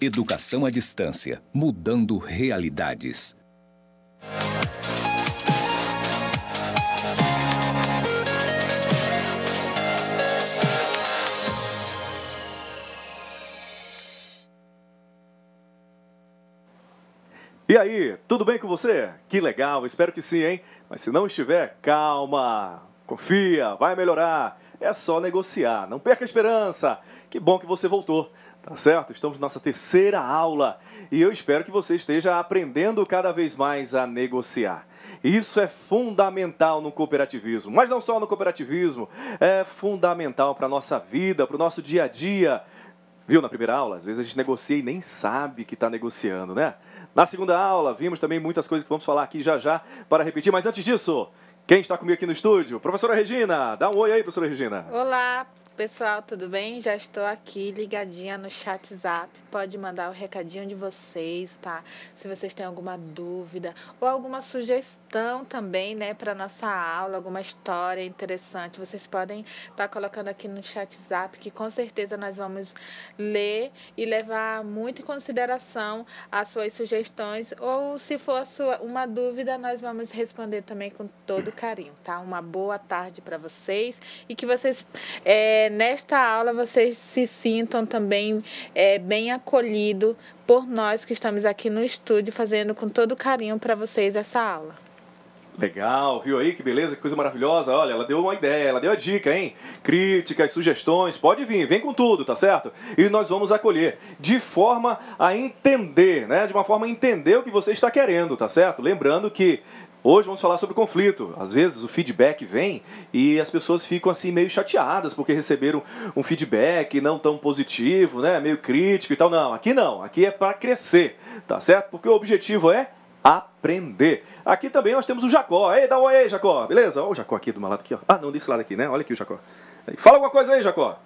Educação à distância, mudando realidades. E aí, tudo bem com você? Que legal, espero que sim, hein? Mas se não estiver, calma, confia, vai melhorar. É só negociar, não perca a esperança. Que bom que você voltou, tá certo? Estamos na nossa terceira aula e eu espero que você esteja aprendendo cada vez mais a negociar. Isso é fundamental no cooperativismo, mas não só no cooperativismo, é fundamental para a nossa vida, para o nosso dia a dia. Viu na primeira aula? Às vezes a gente negocia e nem sabe que está negociando, né? Na segunda aula, vimos também muitas coisas que vamos falar aqui já para repetir. Mas antes disso, quem está comigo aqui no estúdio? Professora Regina. Dá um oi aí, professora Regina. Olá, pessoal, tudo bem? Já estou aqui ligadinha no WhatsApp. Pode mandar o recadinho de vocês, tá? Se vocês têm alguma dúvida ou alguma sugestão também, né, para nossa aula, alguma história interessante, vocês podem estar colocando aqui no WhatsApp, que com certeza nós vamos ler e levar muito em consideração as suas sugestões, ou se for uma dúvida, nós vamos responder também com todo carinho, tá? Uma boa tarde para vocês e que vocês, nesta aula, vocês se sintam também bem acolhido por nós que estamos aqui no estúdio fazendo com todo carinho para vocês essa aula. Legal, viu aí que beleza, que coisa maravilhosa. Olha, ela deu uma ideia, ela deu a dica, hein? Críticas, sugestões, pode vir, vem com tudo, tá certo? E nós vamos acolher de forma a entender, né? De uma forma a entender o que você está querendo, tá certo? Lembrando que hoje vamos falar sobre conflito. Às vezes o feedback vem e as pessoas ficam assim meio chateadas porque receberam um feedback não tão positivo, né? Meio crítico e tal. Não, aqui é para crescer, tá certo? Porque o objetivo é aprender. Aqui também nós temos o Jacó. Ei, dá um oi aí, Jacó. Beleza? Olha o Jacó aqui do meu lado aqui, ó. Ah, não, desse lado aqui, né? Olha aqui o Jacó. Fala alguma coisa aí, Jacó.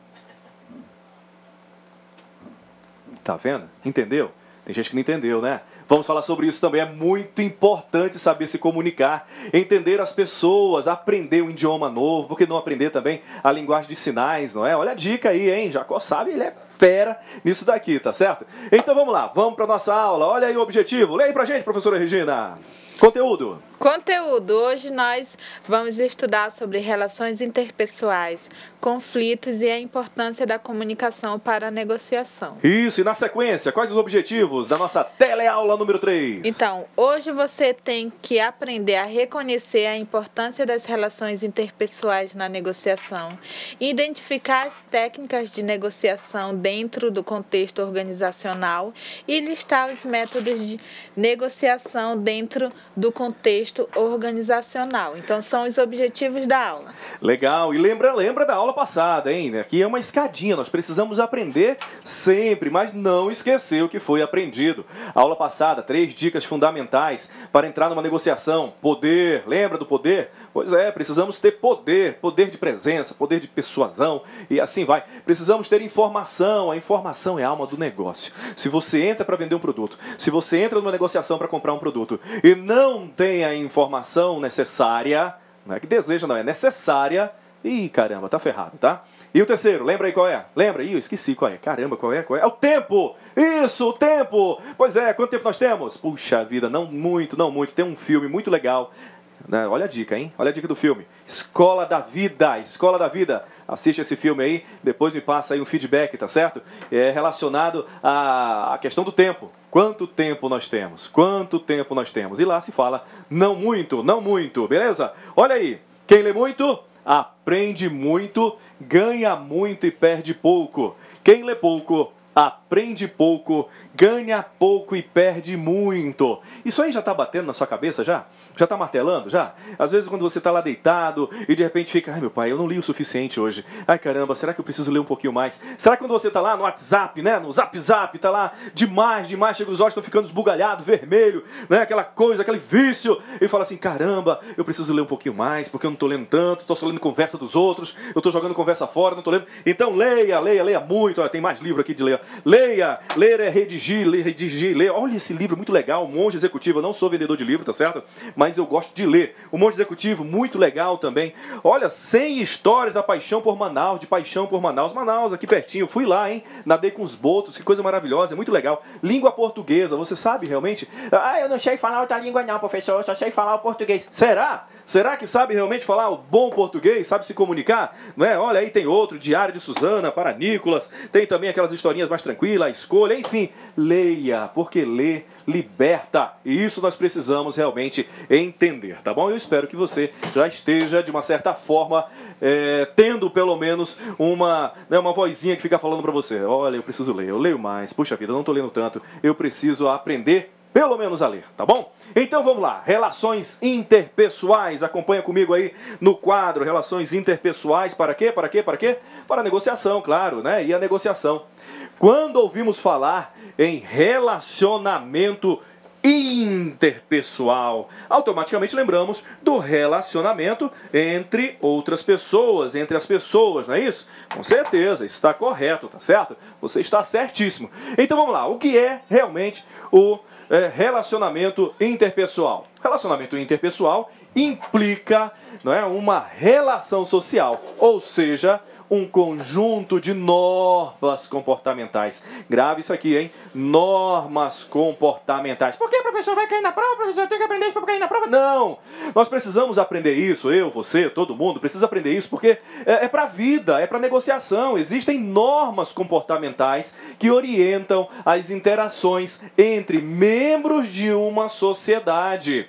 Tá vendo? Entendeu? Tem gente que não entendeu, né? Vamos falar sobre isso também. É muito importante saber se comunicar, entender as pessoas, aprender um idioma novo, porque não aprender também a linguagem de sinais, não é? Olha a dica aí, hein? Jacó sabe, ele é fera nisso daqui, tá certo? Então vamos lá, vamos para nossa aula. Olha aí o objetivo. Leia aí pra gente, professora Regina. Conteúdo. Hoje nós vamos estudar sobre relações interpessoais, conflitos e a importância da comunicação para a negociação. Isso, e na sequência, quais os objetivos da nossa teleaula número 3? Então, hoje você tem que aprender a reconhecer a importância das relações interpessoais na negociação, identificar as técnicas de negociação dentro do contexto organizacional e listar os métodos de negociação dentro do contexto organizacional. Então, são os objetivos da aula. Legal. E lembra da aula passada, hein? Aqui é uma escadinha. Nós precisamos aprender sempre, mas não esquecer o que foi aprendido. A aula passada, 3 dicas fundamentais para entrar numa negociação. Poder. Lembra do poder? Pois é, precisamos ter poder. Poder de presença, poder de persuasão e assim vai. Precisamos ter informação. A informação é a alma do negócio. Se você entra para vender um produto, se você entra numa negociação para comprar um produto e não tem a informação necessária, não é que deseja, não é necessária, ih, caramba, tá ferrado, tá? E o terceiro, lembra aí qual é? Lembra? Ih, eu esqueci qual é. Caramba, qual é? É o tempo! Isso, o tempo! Pois é, quanto tempo nós temos? Puxa vida, não muito. Tem um filme muito legal. Olha a dica, hein? Olha a dica do filme. Escola da Vida. Assiste esse filme aí, depois me passa aí um feedback, tá certo? É relacionado à questão do tempo. Quanto tempo nós temos? E lá se fala não muito, beleza? Olha aí, quem lê muito, aprende muito, ganha muito e perde pouco. Quem lê pouco, aprende pouco, ganha pouco e perde muito. Isso aí já está batendo na sua cabeça já? Já está martelando já? Às vezes quando você está lá deitado e de repente fica, ai meu pai, eu não li o suficiente hoje. Ai caramba, será que eu preciso ler um pouquinho mais? Será que quando você está lá no WhatsApp, né, no Zap, está lá demais, chega os olhos estão ficando esbugalhados, vermelho, né, aquela coisa, aquele vício, e fala assim, caramba, eu preciso ler um pouquinho mais, porque eu não estou lendo tanto, estou só lendo conversa dos outros, eu estou jogando conversa fora, não estou lendo. Então leia muito, olha, tem mais livro aqui de ler. Ler é redigir redigir e ler. Olha esse livro muito legal, O Monge Executivo. Eu não sou vendedor de livro, tá certo? Mas eu gosto de ler. O Monge Executivo, muito legal também. Olha, 100 histórias da paixão por Manaus, de paixão por Manaus. Manaus, aqui pertinho. Fui lá, hein? Nadei com os botos, que coisa maravilhosa, é muito legal. Língua portuguesa, você sabe realmente? Ah, eu não sei falar outra língua não, professor, eu só sei falar o português. Será? Será que sabe realmente falar o bom português? Sabe se comunicar? Não é? Olha, aí tem outro, Diário de Susana, para Nicolas. Tem também aquelas historinhas mais tranquilas, a escolha, enfim. Leia, porque ler liberta. E isso nós precisamos realmente entender, tá bom? Eu espero que você já esteja, de uma certa forma, tendo pelo menos uma vozinha que fica falando para você. Olha, eu preciso ler, eu leio mais. Puxa vida, eu não estou lendo tanto. Eu preciso aprender pelo menos a ler, tá bom? Então vamos lá, relações interpessoais, acompanha comigo aí no quadro, relações interpessoais, para quê? Para quê? Para quê? Para a negociação, claro, né? E a negociação. Quando ouvimos falar em relacionamento interpessoal, automaticamente lembramos do relacionamento entre outras pessoas, entre as pessoas, não é isso? Com certeza, isso está correto, tá certo? Você está certíssimo. Então vamos lá, o que é realmente o relacionamento interpessoal? Relacionamento interpessoal implica, não é, uma relação social, ou seja, um conjunto de normas comportamentais. Grave isso aqui, hein? Normas comportamentais. Por que, professor, vai cair na prova? Professor, eu tenho que aprender isso para cair na prova? Não! Nós precisamos aprender isso, eu, você, todo mundo, precisa aprender isso porque é para a vida, é para negociação. Existem normas comportamentais que orientam as interações entre membros de uma sociedade.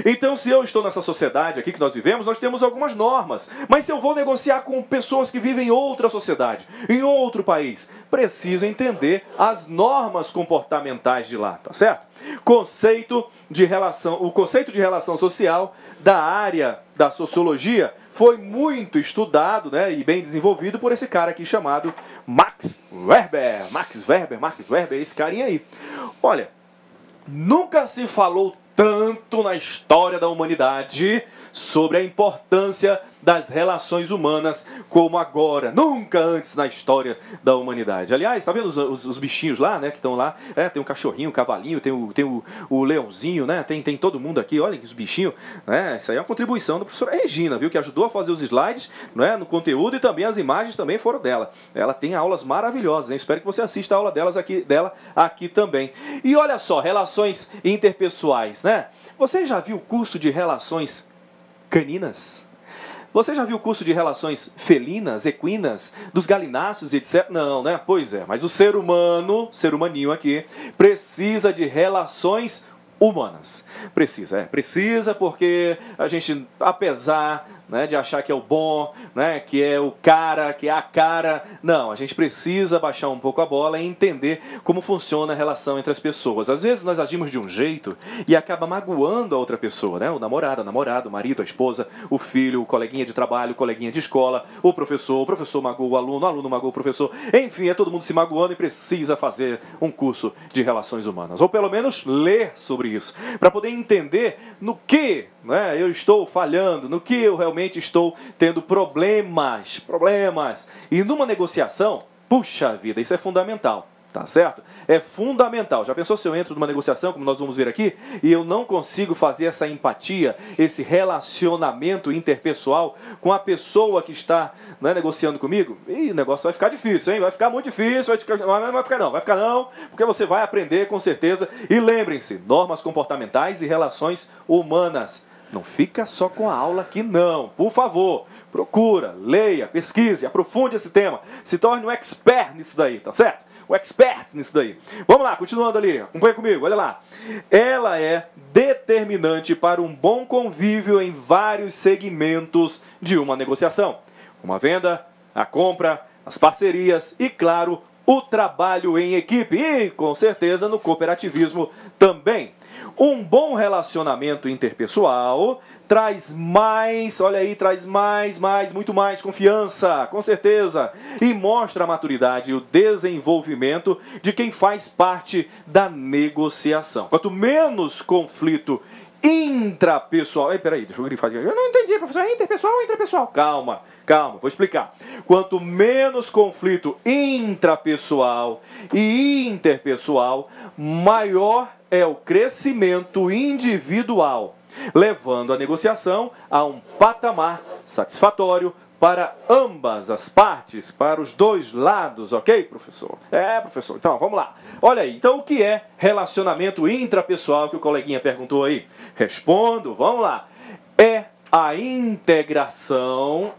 Então, se eu estou nessa sociedade aqui que nós vivemos, nós temos algumas normas. Mas se eu vou negociar com pessoas que vivem em outra sociedade, em outro país, preciso entender as normas comportamentais de lá, tá certo? O conceito de relação social da área da sociologia foi muito estudado, né, e bem desenvolvido por esse cara aqui chamado Max Weber. Max Weber, esse carinha aí. Olha, nunca se falou tanto na história da humanidade sobre a importância das relações humanas como agora. Nunca antes na história da humanidade. Aliás, tá vendo os bichinhos lá, né, que estão lá? Tem um cachorrinho, um cavalinho, tem o leãozinho, né? Tem todo mundo aqui. Olha os bichinhos, né? Isso aí é uma contribuição da professora Regina, viu? Que ajudou a fazer os slides, né, no conteúdo, e também as imagens também foram dela. Ela tem aulas maravilhosas, hein? Espero que você assista a aula dela aqui também. E olha só, relações interpessoais, né? Você já viu o curso de relações caninas? Você já viu o curso de relações felinas, equinas, dos galináceos, etc? Não, né? Pois é, mas o ser humaninho aqui, precisa de relações humanas. Precisa porque a gente, apesar, né, de achar que é o bom, né, que é o cara, que é a cara, não, a gente precisa baixar um pouco a bola e entender como funciona a relação entre as pessoas. Às vezes nós agimos de um jeito e acaba magoando a outra pessoa, né? O namorado, o marido, a esposa, o filho, o coleguinha de trabalho, o coleguinha de escola, o professor magoa o aluno magoa o professor, enfim, é todo mundo se magoando e precisa fazer um curso de relações humanas, ou pelo menos ler sobre isso, para poder entender no que, né, eu estou falhando, no que eu realmente estou tendo problemas. E numa negociação, puxa vida, isso é fundamental. Tá certo? É fundamental. Já pensou se eu entro numa negociação, como nós vamos ver aqui, e eu não consigo fazer essa empatia, esse relacionamento interpessoal com a pessoa que está, né, negociando comigo? E o negócio vai ficar difícil, hein? Vai ficar muito difícil, vai ficar não, porque você vai aprender com certeza. E lembrem-se, normas comportamentais e relações humanas. Não fica só com a aula aqui não, por favor. Procura, leia, pesquise, aprofunde esse tema. Se torne um expert nisso daí, tá certo? O expert nisso daí. Vamos lá, continuando ali. Acompanha comigo, olha lá. Ela é determinante para um bom convívio em vários segmentos de uma negociação. Como a venda, a compra, as parcerias e, claro, o trabalho em equipe. E, com certeza, no cooperativismo também. Um bom relacionamento interpessoal traz mais, olha aí, muito mais confiança, com certeza, e mostra a maturidade e o desenvolvimento de quem faz parte da negociação. Quanto menos conflito intrapessoal... Peraí, deixa eu grifar aqui. Eu não entendi, professor. É interpessoal ou intrapessoal? Calma, vou explicar. Quanto menos conflito intrapessoal e interpessoal, maior é o crescimento individual, levando a negociação a um patamar satisfatório para ambas as partes, para os dois lados, ok, professor? Professor, então vamos lá. Olha aí, então o que é relacionamento intrapessoal que o coleguinha perguntou aí? Respondo, vamos lá. É a integração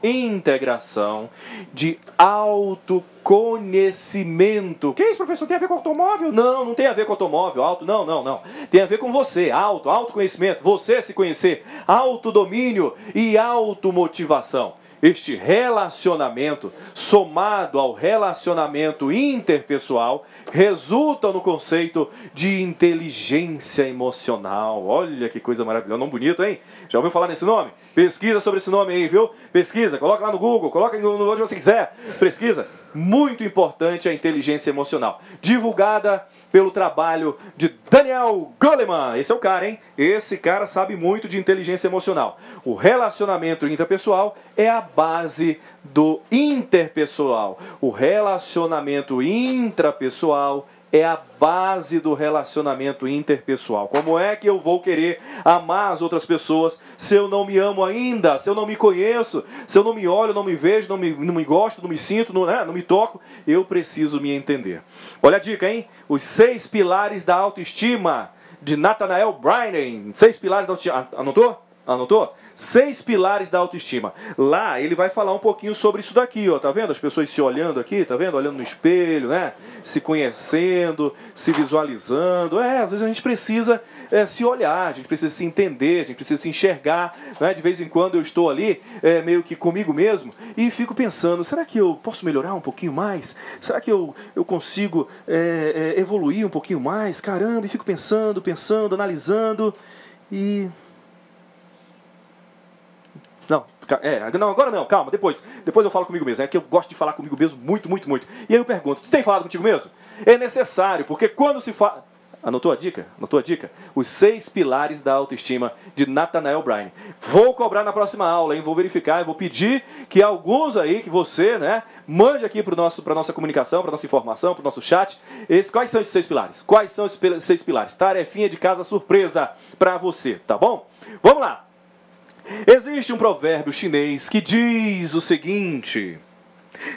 de autoconhecimento. Que isso, professor? Tem a ver com automóvel? Não, não tem a ver com automóvel. Auto, não. Tem a ver com você. Autoconhecimento. Você se conhecer. Autodomínio e automotivação. Este relacionamento, somado ao relacionamento interpessoal, resulta no conceito de inteligência emocional. Olha que coisa maravilhosa, nome bonito, hein? Já ouviu falar nesse nome? Pesquisa sobre esse nome aí, viu? Pesquisa, coloca lá no Google, coloca onde você quiser. Pesquisa. Muito importante a inteligência emocional. Divulgada pelo trabalho de Daniel Goleman. Esse é o cara, hein? Esse cara sabe muito de inteligência emocional. O relacionamento interpessoal é a base do interpessoal. O relacionamento intrapessoal é a base do relacionamento interpessoal. Como é que eu vou querer amar as outras pessoas se eu não me amo ainda, se eu não me conheço, se eu não me olho, não me vejo, não me gosto, não me sinto, não me toco? Eu preciso me entender. Olha a dica, hein? Os 6 pilares da autoestima, de Nathaniel Bryan. 6 pilares da autoestima. Anotou? 6 pilares da autoestima. Lá ele vai falar um pouquinho sobre isso daqui, ó. Tá vendo? As pessoas se olhando aqui, tá vendo? Olhando no espelho, né? Se conhecendo, se visualizando. Às vezes a gente precisa se olhar, a gente precisa se entender, a gente precisa se enxergar, né? De vez em quando eu estou ali, meio que comigo mesmo, e fico pensando, será que eu posso melhorar um pouquinho mais? Será que eu consigo evoluir um pouquinho mais? Caramba, e fico pensando, analisando, e... Não, agora não, calma, depois eu falo comigo mesmo. É que eu gosto de falar comigo mesmo muito. E aí eu pergunto, tu tem falado contigo mesmo? É necessário, porque quando se fala... Anotou a dica? Os 6 pilares da autoestima de Nathaniel Bryan. Vou cobrar na próxima aula, hein? Vou verificar e vou pedir que alguns aí, que você, né, mande aqui para nossa comunicação, para nossa informação, para o nosso chat. Quais são esses 6 pilares? Quais são esses 6 pilares? Tarefinha de casa surpresa para você, tá bom? Vamos lá! Existe um provérbio chinês que diz o seguinte: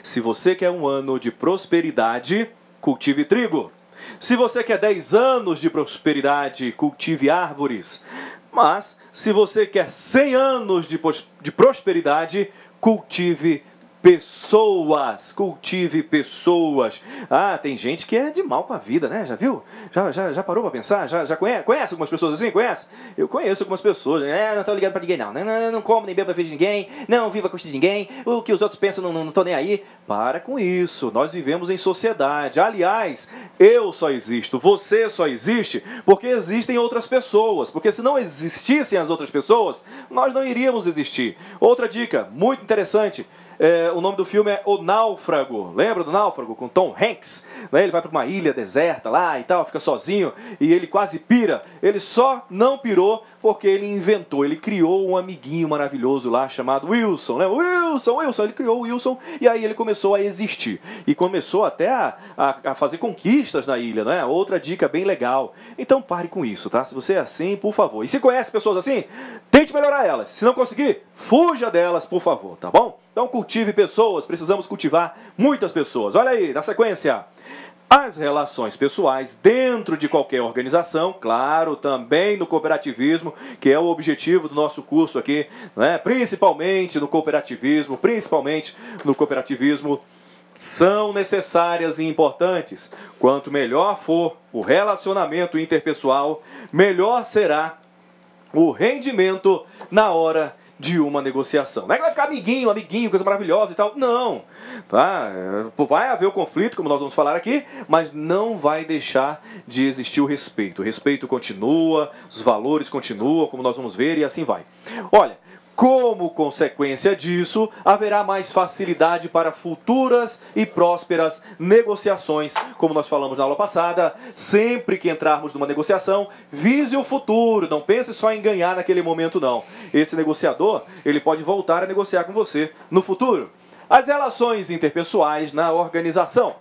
se você quer um ano de prosperidade, cultive trigo. Se você quer 10 anos de prosperidade, cultive árvores. Mas, se você quer 100 anos de prosperidade, cultive pessoas. Cultive pessoas. Tem gente que é de mal com a vida, né? Já viu? Já parou pra pensar? Já conhece algumas pessoas assim? Conhece? Eu conheço algumas pessoas. Não tô ligando pra ninguém, não. Não como nem bebo a vida de ninguém. Não vivo a custa de ninguém. O que os outros pensam, não tô nem aí. Para com isso. Nós vivemos em sociedade. Aliás, eu só existo, você só existe porque existem outras pessoas. Porque se não existissem as outras pessoas, nós não iríamos existir. Outra dica, muito interessante. O nome do filme é O Náufrago. Lembra do Náufrago? Com Tom Hanks. Ele vai para uma ilha deserta lá e tal, fica sozinho e ele quase pira. Ele só não pirou porque ele criou um amiguinho maravilhoso lá chamado Wilson. Lembra? Wilson. Ele criou o Wilson e aí ele começou a existir. E começou até a fazer conquistas na ilha, né? Outra dica bem legal. Então pare com isso, tá? Se você é assim, por favor. E se conhece pessoas assim, tente melhorar elas. Se não conseguir, fuja delas, por favor, tá bom? Então cultive pessoas, precisamos cultivar muitas pessoas. Olha aí, na sequência, as relações pessoais dentro de qualquer organização, claro, também no cooperativismo, que é o objetivo do nosso curso aqui, né? Principalmente no cooperativismo, são necessárias e importantes. Quanto melhor for o relacionamento interpessoal, melhor será o rendimento na hora de uma negociação. Não é que vai ficar amiguinho, coisa maravilhosa e tal. Não. Tá? Vai haver o conflito, como nós vamos falar aqui, mas não vai deixar de existir o respeito. O respeito continua, os valores continuam, como nós vamos ver, e assim vai. Olha, Como consequência disso, haverá mais facilidade para futuras e prósperas negociações. Como nós falamos na aula passada, sempre que entrarmos numa negociação, vise o futuro, não pense só em ganhar naquele momento não. Esse negociador, ele pode voltar a negociar com você no futuro. As relações interpessoais na organização.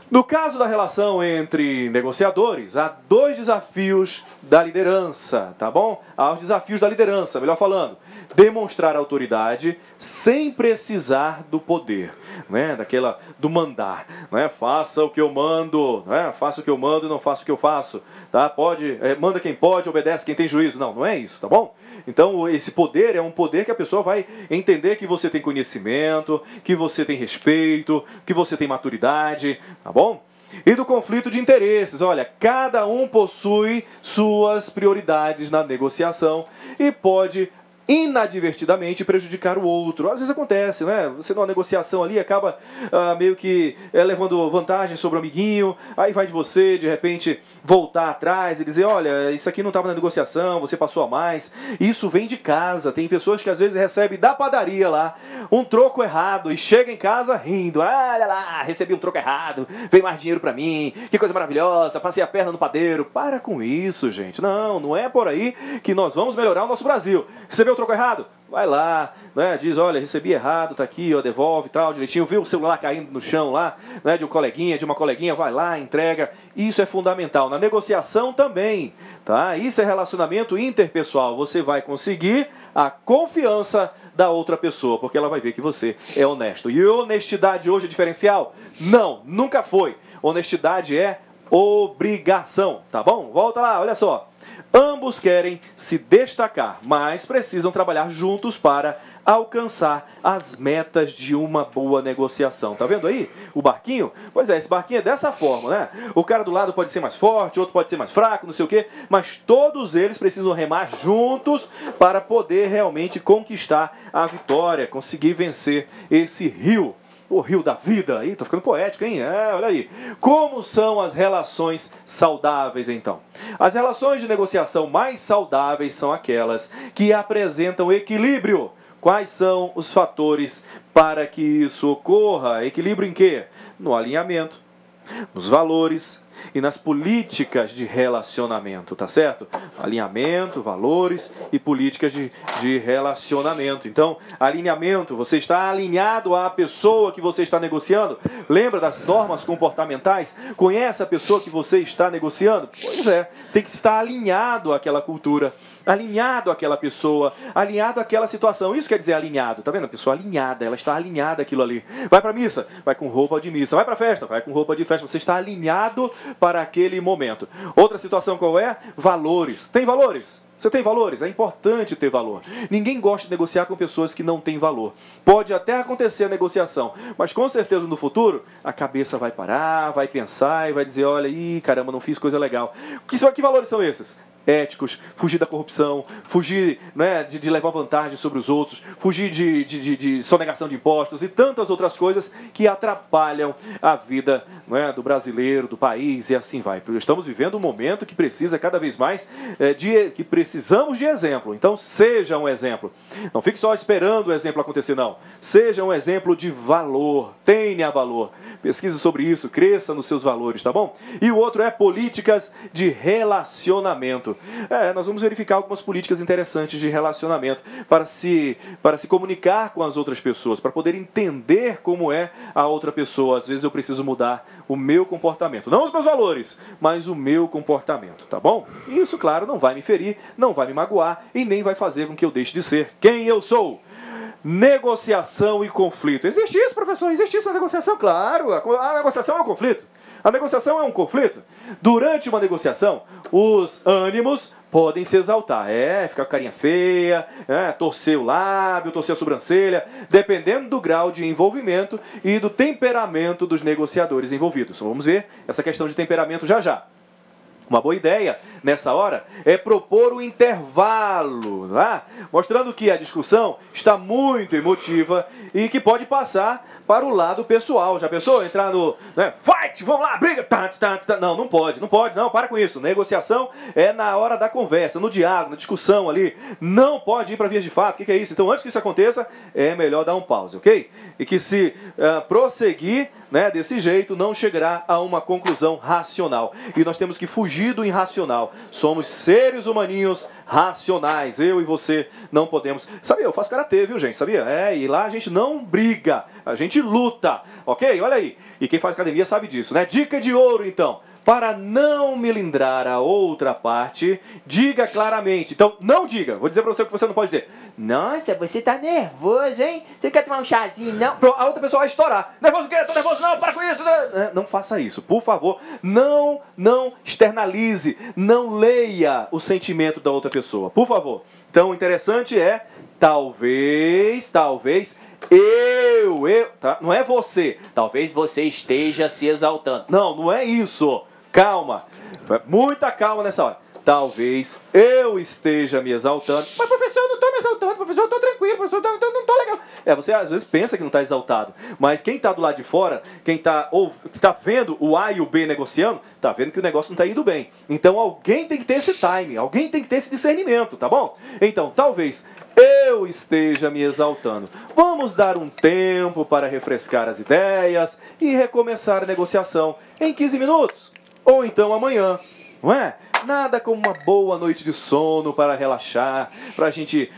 No caso da relação entre negociadores, há dois desafios da liderança, tá bom? Há os desafios da liderança, melhor falando. Demonstrar autoridade sem precisar do poder, né? Do mandar, né? Faça o que eu mando, né? Faça o que eu mando e não faça o que eu faço, tá? Manda quem pode, obedece quem tem juízo. Não, não é isso, tá bom? Então, esse poder é um poder que a pessoa vai entender que você tem conhecimento, que você tem respeito, que você tem maturidade, tá bom? E do conflito de interesses. Olha, cada um possui suas prioridades na negociação e pode inadvertidamente prejudicar o outro. Às vezes acontece, né? Você numa negociação ali acaba meio que levando vantagem sobre o amiguinho, aí vai de você, de repente, voltar atrás e dizer, olha, isso aqui não estava na negociação, você passou a mais. Isso vem de casa. Tem pessoas que às vezes recebem da padaria lá um troco errado e chega em casa rindo. Olha lá, recebi um troco errado, veio mais dinheiro pra mim, que coisa maravilhosa, passei a perna no padeiro. Para com isso, gente. Não, não é por aí que nós vamos melhorar o nosso Brasil. Recebeu troco errado? Vai lá, né? Diz, olha, recebi errado, tá aqui, ó, devolve e tal, direitinho. Viu o celular caindo no chão lá, né? De um coleguinha, de uma coleguinha, vai lá, entrega. Isso é fundamental. Na negociação também, tá? Isso é relacionamento interpessoal. Você vai conseguir a confiança da outra pessoa, porque ela vai ver que você é honesto. E honestidade hoje é diferencial? Não, nunca foi. Honestidade é obrigação, tá bom? Volta lá, olha só. Ambos querem se destacar, mas precisam trabalhar juntos para alcançar as metas de uma boa negociação. Tá vendo aí o barquinho? Pois é, esse barquinho é dessa forma, né? O cara do lado pode ser mais forte, o outro pode ser mais fraco, não sei o quê, mas todos eles precisam remar juntos para poder realmente conquistar a vitória, conseguir vencer esse rio. O rio da vida, aí, tô ficando poético, hein? Olha aí. Como são as relações saudáveis, então? As relações de negociação mais saudáveis são aquelas que apresentam equilíbrio. Quais são os fatores para que isso ocorra? Equilíbrio em quê? No alinhamento, nos valores e nas políticas de relacionamento, tá certo? Alinhamento, valores e políticas de relacionamento. Então, alinhamento, você está alinhado à pessoa que você está negociando? Lembra das normas comportamentais? Conhece a pessoa que você está negociando? Pois é, tem que estar alinhado àquela cultura, alinhado àquela pessoa, alinhado àquela situação. Isso quer dizer alinhado, tá vendo? A pessoa alinhada, ela está alinhada àquilo ali. Vai para missa? Vai com roupa de missa. Vai para festa? Vai com roupa de festa. Você está alinhado para aquele momento. Outra situação qual é? Valores. Tem valores? Você tem valores? É importante ter valor. Ninguém gosta de negociar com pessoas que não têm valor. Pode até acontecer a negociação, mas com certeza no futuro a cabeça vai parar, vai pensar e vai dizer, olha, caramba, não fiz coisa legal. Que valores são esses? Éticos, fugir da corrupção, fugir, né, de levar vantagem sobre os outros, fugir de sonegação de impostos e tantas outras coisas que atrapalham a vida, né, do brasileiro, do país e assim vai. Estamos vivendo um momento que precisa cada vez mais que precisamos de exemplo. Então seja um exemplo. Não fique só esperando o exemplo acontecer, não. Seja um exemplo de valor. Tenha valor. Pesquise sobre isso, cresça nos seus valores, tá bom? E o outro é políticas de relacionamento. Nós vamos verificar algumas políticas interessantes de relacionamento para se comunicar com as outras pessoas, para poder entender como é a outra pessoa. Às vezes eu preciso mudar o meu comportamento. Não os meus valores, mas o meu comportamento, tá bom? Isso, claro, não vai me ferir, não vai me magoar e nem vai fazer com que eu deixe de ser quem eu sou. Negociação e conflito. Existe isso, professor? Existe isso na negociação? Claro, a negociação é um conflito. A negociação é um conflito. Durante uma negociação, os ânimos podem se exaltar. Ficar com carinha feia, torcer o lábio, torcer a sobrancelha, dependendo do grau de envolvimento e do temperamento dos negociadores envolvidos. Vamos ver essa questão de temperamento já já. Uma boa ideia, nessa hora, é propor um intervalo, tá? Mostrando que a discussão está muito emotiva e que pode passar para o lado pessoal. Já pensou? Entrar no fight, vamos lá, briga! Não, não pode, não, para com isso. Negociação é na hora da conversa, no diálogo, na discussão ali. Não pode ir para vias de fato. O que é isso? Então, antes que isso aconteça, é melhor dar um pause, ok? E que se prosseguir desse jeito, não chegará a uma conclusão racional. E nós temos que fugir do irracional. Somos seres humaninhos racionais. Eu e você não podemos. Sabia, eu faço karatê, viu, gente? Sabia? E lá a gente não briga, a gente luta, ok? Olha aí. E quem faz academia sabe disso, né? Dica de ouro, então. Para não melindrar a outra parte, diga claramente. Então, não diga. Vou dizer para você o que você não pode dizer. Nossa, você tá nervoso, hein? Você quer tomar um chazinho, não? A outra pessoa vai estourar. Nervoso o quê? Tô nervoso, não, para com isso. Não faça isso, por favor. Não externalize. Não leia o sentimento da outra pessoa, por favor. Então, o interessante é, talvez, tá? Não é você. Talvez você esteja se exaltando. Não é isso. Calma. Muita calma nessa hora. Talvez eu esteja me exaltando. Mas, professor, eu não estou me exaltando. Professor, eu estou tranquilo. Professor, eu não estou legal. Você às vezes pensa que não está exaltado. Mas quem está do lado de fora, quem está vendo o A e o B negociando, está vendo que o negócio não está indo bem. Então alguém tem que ter esse time. Alguém tem que ter esse discernimento, tá bom? Então, talvez eu esteja me exaltando. Vamos dar um tempo para refrescar as ideias e recomeçar a negociação em 15 minutos. Ou então amanhã, não é? Nada como uma boa noite de sono para relaxar, para a gente,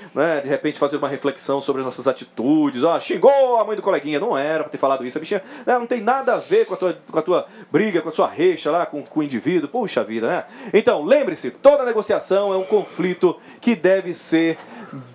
de repente, fazer uma reflexão sobre as nossas atitudes. Xingou a mãe do coleguinha, não era para ter falado isso. A bichinha não tem nada a ver com a tua briga, com a sua rixa lá com o indivíduo. Puxa vida, né? Então, lembre-se, toda negociação é um conflito que deve ser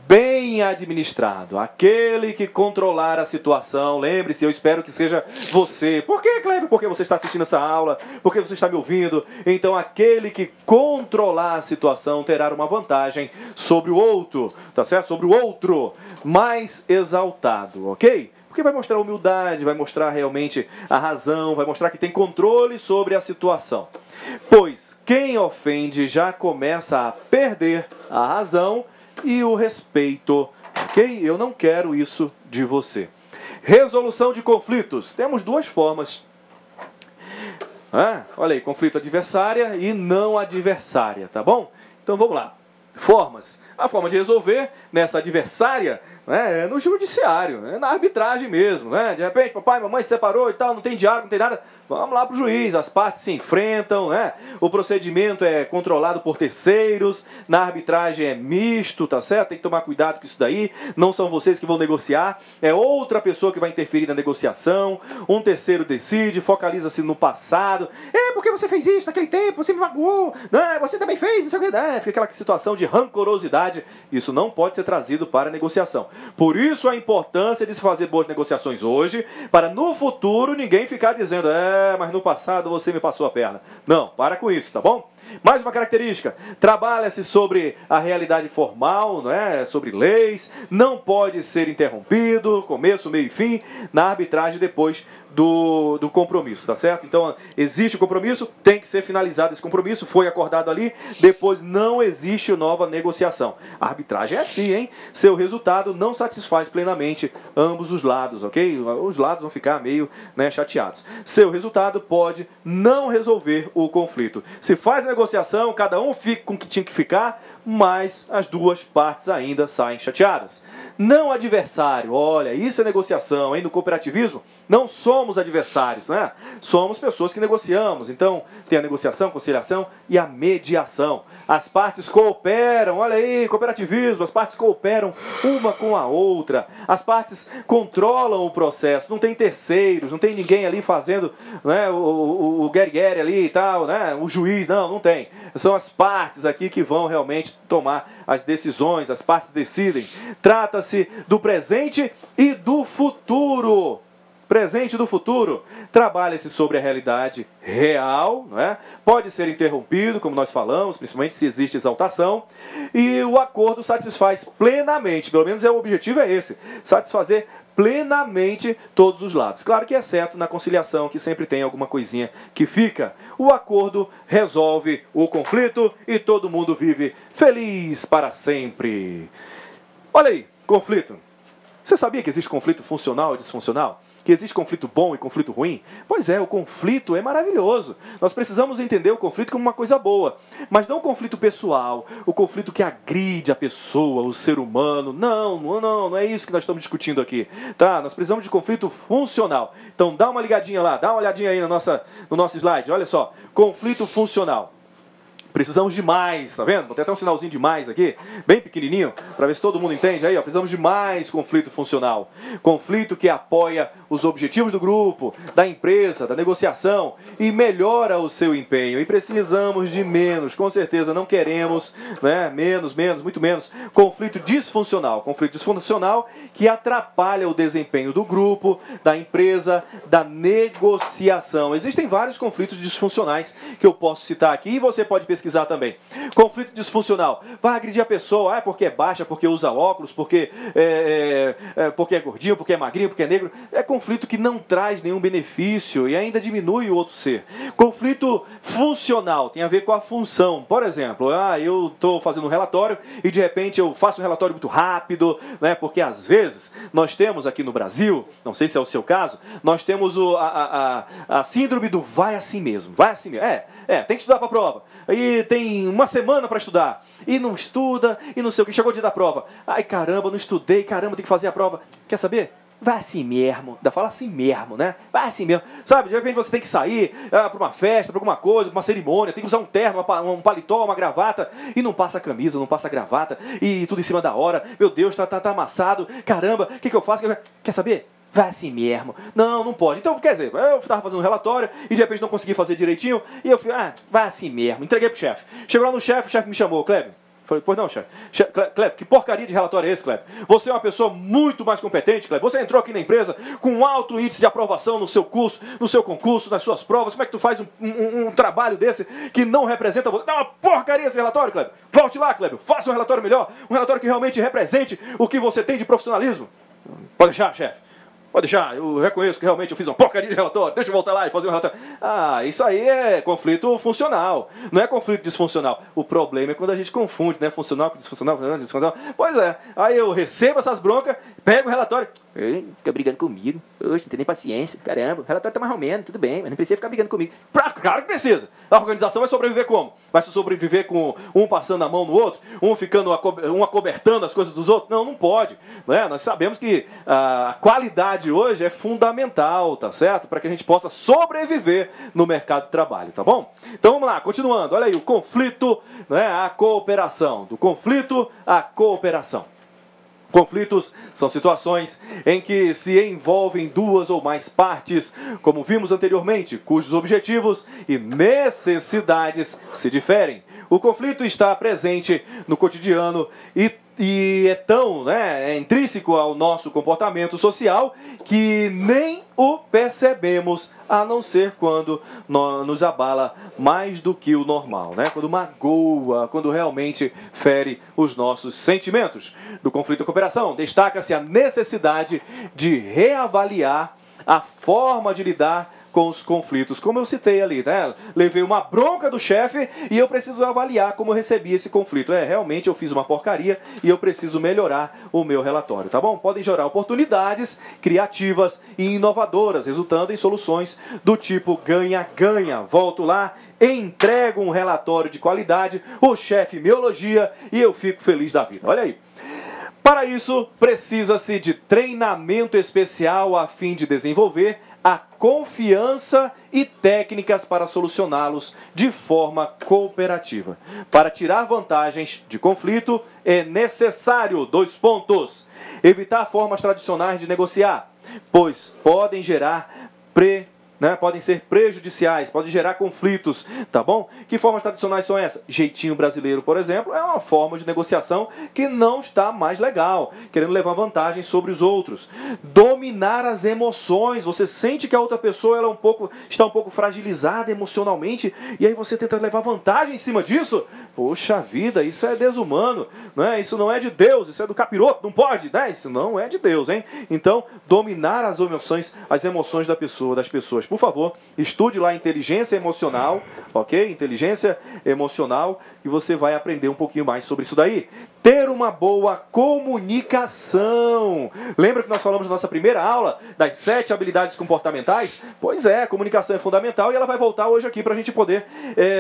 bem administrado. Aquele que controlar a situação, lembre-se, eu espero que seja você. Por quê, Kleber? Porque você está assistindo essa aula, porque você está me ouvindo. Então, aquele que controlar a situação terá uma vantagem sobre o outro, tá certo? Sobre o outro mais exaltado, ok? Porque vai mostrar humildade, vai mostrar realmente a razão, vai mostrar que tem controle sobre a situação. Pois quem ofende já começa a perder a razão e o respeito, ok? Eu não quero isso de você. Resolução de conflitos. Temos duas formas. Olha aí, conflito adversária e não adversária, tá bom? Então vamos lá. Formas. A forma de resolver nessa adversária é no judiciário, é na arbitragem mesmo. De repente, papai e mamãe se separou e tal, não tem diálogo, não tem nada. Vamos lá para o juiz, as partes se enfrentam, o procedimento é controlado por terceiros, na arbitragem é misto, tá certo? Tem que tomar cuidado com isso daí, não são vocês que vão negociar, é outra pessoa que vai interferir na negociação, um terceiro decide, focaliza-se no passado, porque você fez isso naquele tempo, você me magoou, você também fez, não sei o que, fica aquela situação de rancorosidade, isso não pode ser trazido para a negociação. Por isso a importância de se fazer boas negociações hoje, para no futuro ninguém ficar dizendo, mas no passado você me passou a perna. Não, para com isso, tá bom? Mais uma característica, trabalha-se sobre a realidade formal, sobre leis, não pode ser interrompido, começo, meio e fim, na arbitragem depois do compromisso, tá certo? Então, existe o compromisso, tem que ser finalizado esse compromisso, foi acordado ali, depois não existe nova negociação. A arbitragem é assim, hein? Seu resultado não satisfaz plenamente ambos os lados, ok? Os lados vão ficar meio chateados. Seu resultado pode não resolver o conflito. Se faz a negociação, cada um fica com o que tinha que ficar, mas as duas partes ainda saem chateadas. Não adversário, olha, isso é negociação, hein? No cooperativismo, não somos adversários, Somos pessoas que negociamos. Então, tem a negociação, conciliação e a mediação. As partes cooperam, olha aí, cooperativismo, as partes cooperam uma com a outra. As partes controlam o processo, não tem terceiros, não tem ninguém ali fazendo o guerre-guerre ali e tal, o juiz, não tem. São as partes aqui que vão realmente tomar as decisões, as partes decidem. Trata-se do presente e do futuro. Presente e do futuro, trabalha-se sobre a realidade real, pode ser interrompido, como nós falamos, principalmente se existe exaltação, e o acordo satisfaz plenamente, pelo menos o objetivo é esse, satisfazer plenamente todos os lados. Claro que exceto na conciliação, que sempre tem alguma coisinha que fica. O acordo resolve o conflito e todo mundo vive feliz para sempre. Olha aí, conflito. Você sabia que existe conflito funcional e disfuncional? Que existe conflito bom e conflito ruim? Pois é, o conflito é maravilhoso. Nós precisamos entender o conflito como uma coisa boa. Mas não o conflito pessoal, o conflito que agride a pessoa, o ser humano. Não é isso que nós estamos discutindo aqui. Tá? Nós precisamos de conflito funcional. Então dá uma ligadinha lá, dá uma olhadinha aí no nosso slide. Olha só, conflito funcional. Precisamos de mais, tá vendo? Vou ter até um sinalzinho de mais aqui, bem pequenininho, para ver se todo mundo entende aí, ó. Precisamos de mais conflito funcional. Conflito que apoia os objetivos do grupo, da empresa, da negociação e melhora o seu empenho. E precisamos de menos, com certeza não queremos, né? Muito menos. Conflito disfuncional. Conflito disfuncional que atrapalha o desempenho do grupo, da empresa, da negociação. Existem vários conflitos disfuncionais que eu posso citar aqui e você pode pesquisar também. Conflito disfuncional. Vai agredir a pessoa, porque é baixa, porque usa óculos, porque é gordinho, porque é magrinho, porque é negro. É conflito que não traz nenhum benefício e ainda diminui o outro ser. Conflito funcional tem a ver com a função. Por exemplo, eu estou fazendo um relatório e de repente eu faço um relatório muito rápido, né, porque às vezes nós temos aqui no Brasil, não sei se é o seu caso, nós temos a síndrome do vai assim mesmo. Vai assim mesmo. Tem que estudar para a prova. E tem uma semana para estudar, e não estuda, e não sei o que, chegou o dia da prova. Ai, caramba, não estudei, caramba, tem que fazer a prova. Quer saber? Vai assim mesmo, ainda fala assim mesmo, né? Vai assim mesmo. Sabe, de repente você tem que sair para uma festa, para alguma coisa, para uma cerimônia, tem que usar um terno, um paletó, uma gravata, e não passa a camisa, não passa a gravata, e tudo em cima da hora. Meu Deus, tá amassado, caramba, o que eu faço? Quer saber? Vai assim mesmo. Não pode. Então, quer dizer, eu estava fazendo um relatório e de repente não consegui fazer direitinho e eu fui, vai assim mesmo. Entreguei pro chefe. Chegou lá no chefe, o chefe me chamou, Kleber. Falei, pois não, chefe. Kleber, que porcaria de relatório é esse, Kleber? Você é uma pessoa muito mais competente, Kleber. Você entrou aqui na empresa com um alto índice de aprovação no seu curso, no seu concurso, nas suas provas. Como é que tu faz um trabalho desse que não representa você? Dá uma porcaria esse relatório, Kleber. Volte lá, Kleber. Faça um relatório melhor. Um relatório que realmente represente o que você tem de profissionalismo. Pode deixar, chefe. Pode deixar, eu reconheço que realmente eu fiz uma porcaria de relatório, deixa eu voltar lá e fazer um relatório. Isso aí é conflito funcional, não é conflito disfuncional. O problema é quando a gente confunde, né? Funcional com disfuncional, disfuncional. Pois é, aí eu recebo essas broncas, pego o relatório, fica brigando comigo, não tem nem paciência, caramba, o relatório tá mais ou menos, tudo bem, mas não precisa ficar brigando comigo. Claro que precisa. A organização vai sobreviver como? Vai sobreviver com um passando a mão no outro, um acobertando as coisas dos outros? Não pode. Né? Nós sabemos que a qualidade hoje é fundamental, tá certo? Para que a gente possa sobreviver no mercado de trabalho, tá bom? Então vamos lá, continuando. Olha aí, o conflito, né, a cooperação. Do conflito à cooperação. Conflitos são situações em que se envolvem duas ou mais partes, como vimos anteriormente, cujos objetivos e necessidades se diferem. O conflito está presente no cotidiano e é tão intrínseco ao nosso comportamento social que nem o percebemos, a não ser quando nos abala mais do que o normal, né? Quando magoa, quando realmente fere os nossos sentimentos. Do conflito e cooperação, destaca-se a necessidade de reavaliar a forma de lidar com os conflitos, como eu citei ali, né? Levei uma bronca do chefe e eu preciso avaliar como eu recebi esse conflito. Realmente eu fiz uma porcaria e eu preciso melhorar o meu relatório, tá bom? Podem gerar oportunidades criativas e inovadoras, resultando em soluções do tipo ganha-ganha. Volto lá, entrego um relatório de qualidade, o chefe me elogia e eu fico feliz da vida. Olha aí. Para isso, precisa-se de treinamento especial a fim de desenvolver a confiança e técnicas para solucioná-los de forma cooperativa. Para tirar vantagens de conflito, é necessário, evitar formas tradicionais de negociar, pois podem gerar né, podem ser prejudiciais, podem gerar conflitos, tá bom? Que formas tradicionais são essas? Jeitinho brasileiro, por exemplo, é uma forma de negociação que não está mais legal, querendo levar vantagem sobre os outros. Dominar as emoções, você sente que a outra pessoa está um pouco fragilizada emocionalmente, e aí você tenta levar vantagem em cima disso? Poxa vida, isso é desumano, né? Isso não é de Deus, isso é do capiroto, não pode, né? Isso não é de Deus, hein? Então, dominar as emoções das pessoas. Por favor, estude lá inteligência emocional, ok? Inteligência emocional, e você vai aprender um pouquinho mais sobre isso daí. Ter uma boa comunicação. Lembra que nós falamos na nossa primeira aula das 7 habilidades comportamentais? Pois é, a comunicação é fundamental e ela vai voltar hoje aqui para a gente poder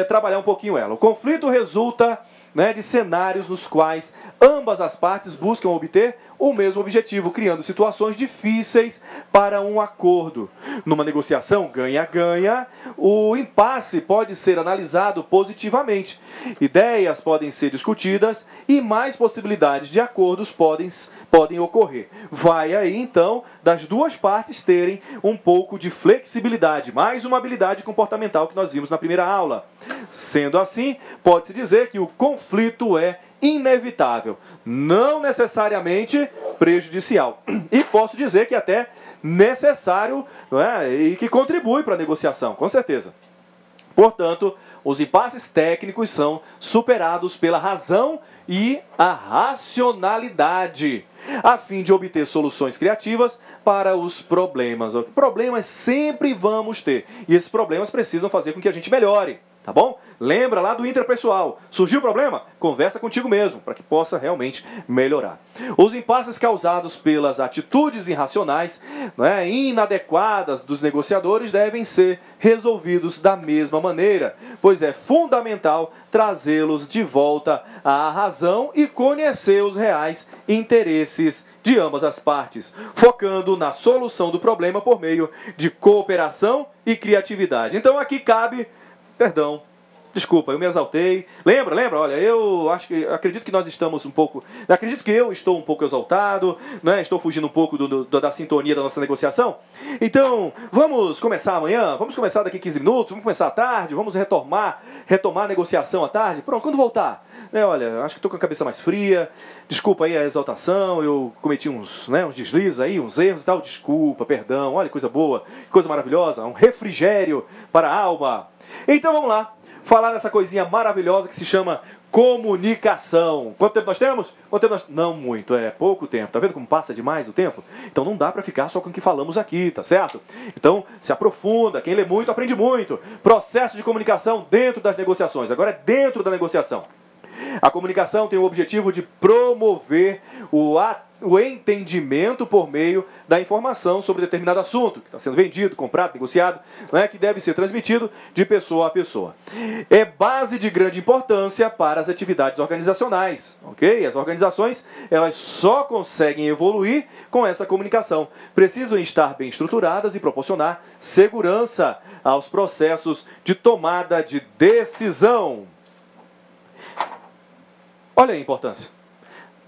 trabalhar um pouquinho ela. O conflito resulta, né, de cenários nos quais ambas as partes buscam obter o mesmo objetivo, criando situações difíceis para um acordo. Numa negociação ganha-ganha, o impasse pode ser analisado positivamente. Ideias podem ser discutidas e mais possibilidades de acordos podem ocorrer. Vai aí, então, das duas partes terem um pouco de flexibilidade, mais uma habilidade comportamental que nós vimos na primeira aula. Sendo assim, pode-se dizer que o conflito é inevitável, não necessariamente prejudicial. E posso dizer que até necessário, não é? E que contribui para a negociação, com certeza. Portanto, os impasses técnicos são superados pela razão e a racionalidade, a fim de obter soluções criativas para os problemas. Problemas sempre vamos ter, e esses problemas precisam fazer com que a gente melhore. Tá bom? Lembra lá do interpessoal. Surgiu problema? Conversa contigo mesmo, para que possa realmente melhorar. Os impasses causados pelas atitudes irracionais, né, inadequadas dos negociadores devem ser resolvidos da mesma maneira, pois é fundamental trazê-los de volta à razão e conhecer os reais interesses de ambas as partes, focando na solução do problema por meio de cooperação e criatividade. Então aqui cabe... Perdão, desculpa, eu me exaltei. Lembra? Olha, acredito que nós estamos um pouco... Acredito que eu estou um pouco exaltado, né? Estou fugindo um pouco da sintonia da nossa negociação. Então, vamos começar amanhã? Vamos começar daqui a 15 minutos? Vamos começar à tarde? Vamos retomar a negociação à tarde? Pronto, quando voltar? Olha, acho que estou com a cabeça mais fria. Desculpa aí a exaltação, eu cometi uns deslizes aí, uns erros e tal. Desculpa, perdão, olha que coisa boa, que coisa maravilhosa. Um refrigério para a alma. Então vamos lá, falar nessa coisinha maravilhosa que se chama comunicação. Quanto tempo nós temos? Não muito, é pouco tempo. Tá vendo como passa demais o tempo? Então não dá para ficar só com o que falamos aqui, tá certo? Então se aprofunda, quem lê muito aprende muito. Processo de comunicação dentro das negociações, agora é dentro da negociação. A comunicação tem o objetivo de promover o entendimento por meio da informação sobre determinado assunto que está sendo vendido, comprado, negociado, né, que deve ser transmitido de pessoa a pessoa. É base de grande importância para as atividades organizacionais, ok? As organizações, elas só conseguem evoluir com essa comunicação. Precisam estar bem estruturadas e proporcionar segurança aos processos de tomada de decisão. Olha a importância.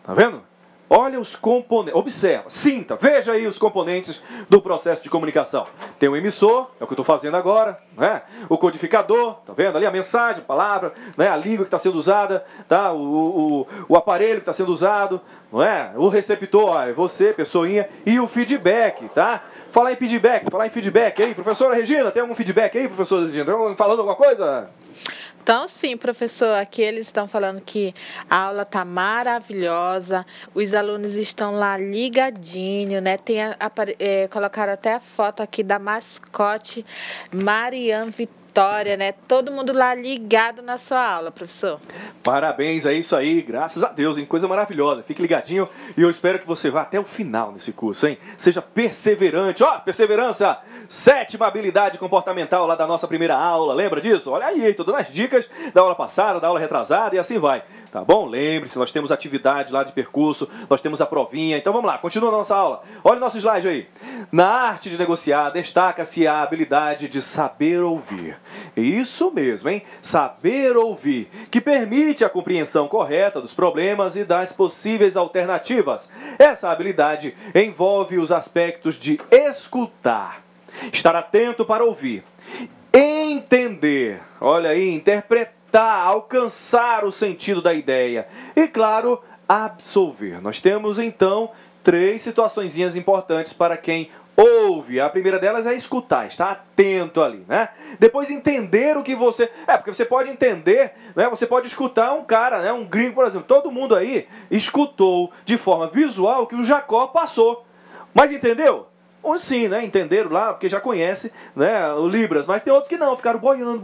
Tá vendo? Olha os componentes, observa, sinta, veja aí os componentes do processo de comunicação. Tem o emissor, é o que eu estou fazendo agora, né? O codificador, tá vendo ali a mensagem, a palavra, né? A língua que está sendo usada, tá? O aparelho que está sendo usado, não é? O receptor, é você, pessoinha, e o feedback, tá? Falar em feedback aí, professora Regina, tem algum feedback aí, professora Regina? Estão falando alguma coisa? Então, sim, professor, aqui eles estão falando que a aula está maravilhosa, os alunos estão lá ligadinho, né? Colocaram até a foto aqui da mascote Mariane Vitória, né? Todo mundo lá ligado na sua aula, professor. Parabéns, é isso aí, graças a Deus, hein? Coisa maravilhosa. Fique ligadinho e eu espero que você vá até o final nesse curso, hein? Seja perseverante. Ó, perseverança, 7ª habilidade comportamental lá da nossa primeira aula. Lembra disso? Olha aí, tô dando as dicas da aula passada, da aula retrasada e assim vai. Tá bom? Lembre-se, nós temos atividade lá de percurso, nós temos a provinha. Então vamos lá, continua a nossa aula. Olha o nosso slide aí. Na arte de negociar, destaca-se a habilidade de saber ouvir. Isso mesmo, hein? Saber ouvir, que permite a compreensão correta dos problemas e das possíveis alternativas. Essa habilidade envolve os aspectos de escutar, Estar atento para ouvir. Entender, olha aí, interpretar, alcançar o sentido da ideia. E, claro, absolver. Nós temos, então, 3 situaçõezinhas importantes para quem ouve. A primeira delas é escutar, estar atento ali, né? Depois entender o que você... porque você pode entender, né? Você pode escutar um cara, né? Um gringo, por exemplo. Todo mundo aí escutou de forma visual que o Jacó passou. Mas entendeu? Uns sim, né? Entenderam lá, porque já conhece, né, o Libras. Mas tem outros que não, ficaram boiando.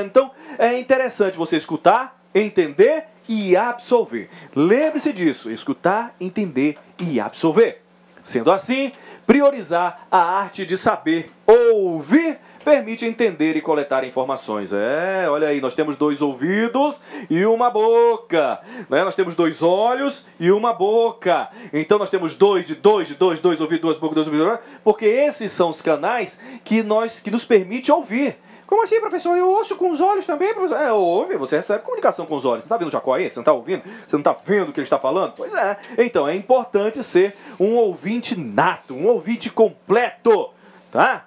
Então, é interessante você escutar, entender e absolver. Lembre-se disso, escutar, entender e absolver. Sendo assim, priorizar a arte de saber ouvir permite entender e coletar informações. Olha aí, nós temos 2 ouvidos e uma boca, né? Nós temos 2 olhos e uma boca. Então nós temos 2 ouvidos, 2 bocas, 2 ouvidos, porque esses são os canais que nos permite ouvir. Como assim, professor? Eu ouço com os olhos também, professor? Ouve, você recebe comunicação com os olhos. Você está vendo o Jacó aí? Você não está ouvindo? Você não está vendo o que ele está falando? Pois é. Então, é importante ser um ouvinte nato, um ouvinte completo, tá?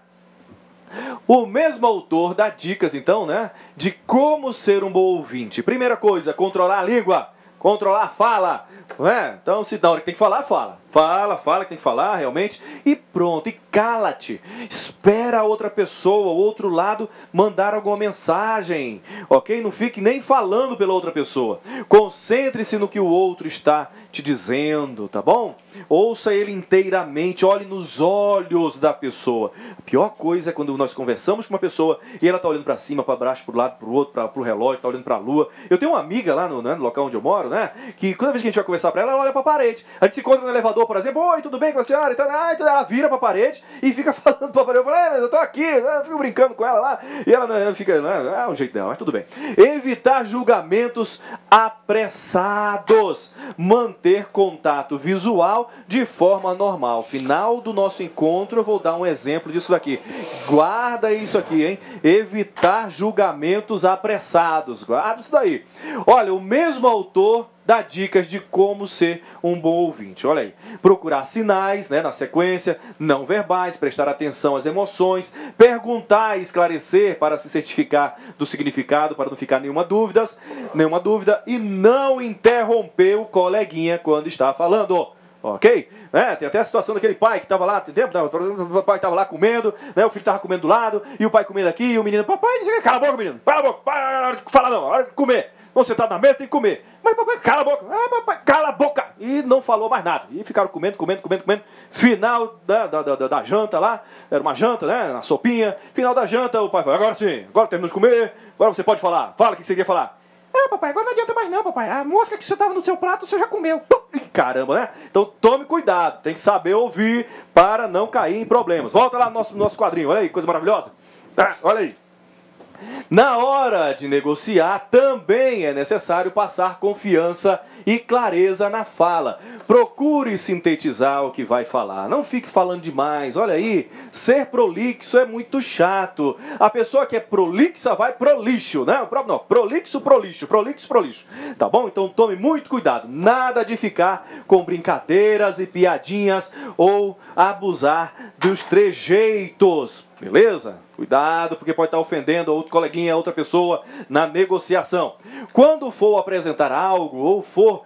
O mesmo autor dá dicas, então, né, de como ser um bom ouvinte. Primeira coisa, controlar a língua, controlar a fala. Não é? Então, se na hora que tem que falar, fala. Fala que tem que falar, realmente. E pronto, e cala-te. Espera a outra pessoa, o outro lado, mandar alguma mensagem. Ok? Não fique nem falando pela outra pessoa. Concentre-se no que o outro está te dizendo, tá bom? Ouça ele inteiramente, olhe nos olhos da pessoa. A pior coisa é quando nós conversamos com uma pessoa e ela está olhando para cima, para baixo, para o lado, para o outro, para o relógio, está olhando para a lua. Eu tenho uma amiga lá no local onde eu moro, né? Que toda vez que a gente vai conversar para ela, ela olha para a parede. A gente se encontra no elevador, por exemplo, oi, tudo bem com a senhora? Então ela vira para a parede e fica falando para a parede. Eu falo, mas eu tô aqui, eu fico brincando com ela lá. E ela fica, o jeito dela, mas tudo bem. Evitar julgamentos apressados. Manter contato visual de forma normal. Final do nosso encontro, eu vou dar um exemplo disso daqui. Guarda isso aqui, hein? Evitar julgamentos apressados. Guarda isso daí. Olha, o mesmo autor dá dicas de como ser um bom ouvinte. Olha aí. Procurar sinais, né, na sequência, não verbais, prestar atenção às emoções, perguntar e esclarecer para se certificar do significado, para não ficar nenhuma dúvida, e não interromper o coleguinha quando está falando. Ok? Tem até a situação daquele pai que estava lá, tem tempo, o pai estava lá comendo, né, o filho estava comendo do lado, e o pai comendo aqui, e o menino, papai, cala a boca, menino, cala a boca, fala não, hora de comer. Não, você está na mesa, tem que comer. Mas papai, cala a boca. Papai, cala a boca. E não falou mais nada. E ficaram comendo. Final da janta lá, era uma janta, né, na sopinha. Final da janta, o pai falou, agora sim, agora terminamos de comer, agora você pode falar. Fala o que você queria falar. Papai, agora não adianta mais não, papai. A mosca que você estava no seu prato, você já comeu. Caramba, né? Então tome cuidado, tem que saber ouvir para não cair em problemas. Volta lá no nosso quadrinho, olha aí, coisa maravilhosa. Olha aí. Na hora de negociar, também é necessário passar confiança e clareza na fala. Procure sintetizar o que vai falar. Não fique falando demais. Olha aí, ser prolixo é muito chato. A pessoa que é prolixa vai pro lixo, né? Não, prolixo pro lixo. Tá bom? Então tome muito cuidado. Nada de ficar com brincadeiras e piadinhas ou abusar dos trejeitos. Beleza? Cuidado, porque pode estar ofendendo outro coleguinha, outra pessoa na negociação. Quando for apresentar algo ou for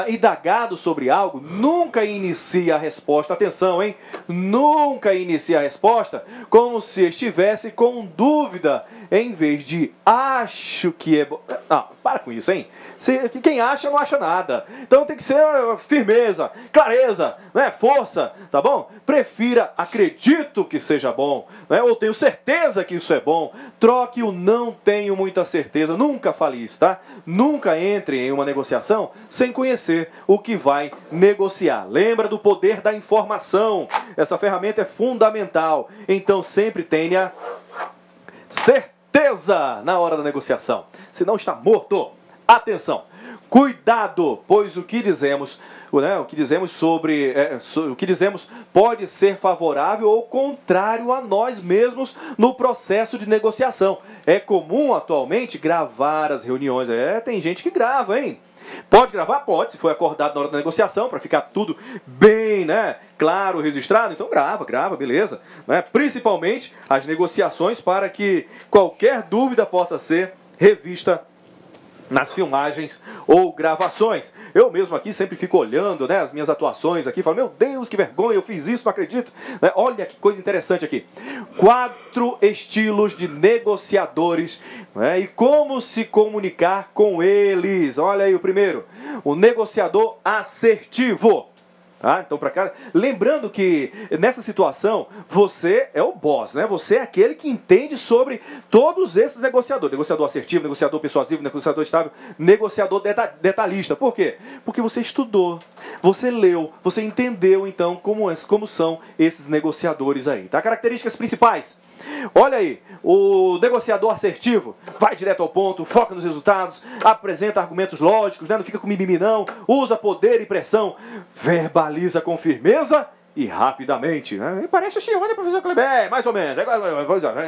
indagado sobre algo, nunca inicie a resposta. Atenção, hein? Nunca inicie a resposta como se estivesse com dúvida, em vez de acho que é bom. Não, para com isso, hein? Quem acha, não acha nada. Então tem que ser firmeza, clareza, né? Força, tá bom? Prefira acredito que seja bom, né? Ou tenho certeza que isso é bom. Troque o não tenho muita certeza. Nunca fale isso, tá? Nunca entre em uma negociação sem conhecer o que vai negociar. Lembra do poder da informação. Essa ferramenta é fundamental. Então sempre tenha certeza na hora da negociação. Senão está morto. Atenção. Cuidado, pois o que dizemos pode ser favorável ou contrário a nós mesmos no processo de negociação. É comum atualmente gravar as reuniões. Tem gente que grava, hein? Pode gravar? Pode, se for acordado na hora da negociação, para ficar tudo bem, claro, registrado. Então grava, beleza. Principalmente as negociações, para que qualquer dúvida possa ser revista nas filmagens ou gravações. Eu mesmo aqui sempre fico olhando as minhas atuações aqui, falo, meu Deus, que vergonha, eu fiz isso, não acredito. Olha que coisa interessante aqui. 4 estilos de negociadores, e como se comunicar com eles. Olha aí o primeiro, o negociador assertivo. Então, para cá, lembrando que nessa situação você é o boss, Você é aquele que entende sobre todos esses negociadores. Negociador assertivo, negociador persuasivo, negociador estável, negociador detalhista. Por quê? Porque você estudou, você leu, você entendeu então como são esses negociadores aí. Características principais. Olha aí, o negociador assertivo vai direto ao ponto, foca nos resultados, apresenta argumentos lógicos, não fica com mimimi não, usa poder e pressão, verbaliza com firmeza e rapidamente. Parece o senhor, professor Kleber? Mais ou menos.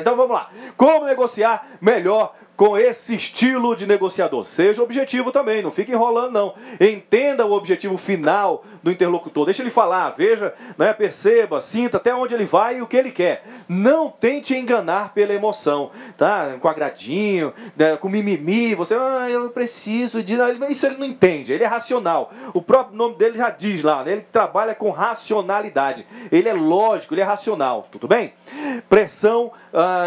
Então vamos lá. Como negociar melhor com esse estilo de negociador? Seja objetivo também, não fique enrolando não. Entenda o objetivo final do interlocutor. Deixa ele falar, veja, perceba, sinta até onde ele vai e o que ele quer. Não tente enganar pela emoção, com agradinho, com mimimi, você, eu preciso de... Isso ele não entende, ele é racional. O próprio nome dele já diz lá, ele trabalha com racionalidade. Ele é lógico, ele é racional, tudo bem? Pressão,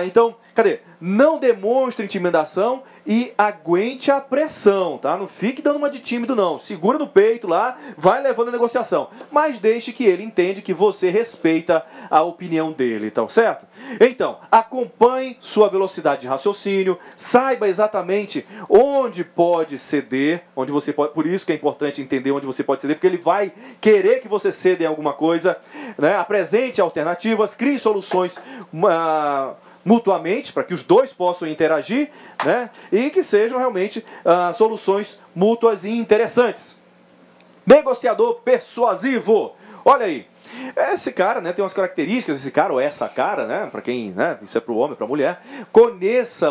então, cadê? Não demonstre intimidação e aguente a pressão, Não fique dando uma de tímido não, segura no peito lá, vai levando a negociação, mas deixe que ele entenda que você respeita a opinião dele, certo? Então, acompanhe sua velocidade de raciocínio, saiba exatamente onde pode ceder, por isso que é importante entender onde você pode ceder, porque ele vai querer que você ceda em alguma coisa, apresente alternativas, crie soluções mutuamente, para que os dois possam interagir, e que sejam realmente soluções mútuas e interessantes. Negociador persuasivo. Olha aí, esse cara tem umas características, esse cara ou essa cara, para quem, isso é para o homem, para a mulher, começa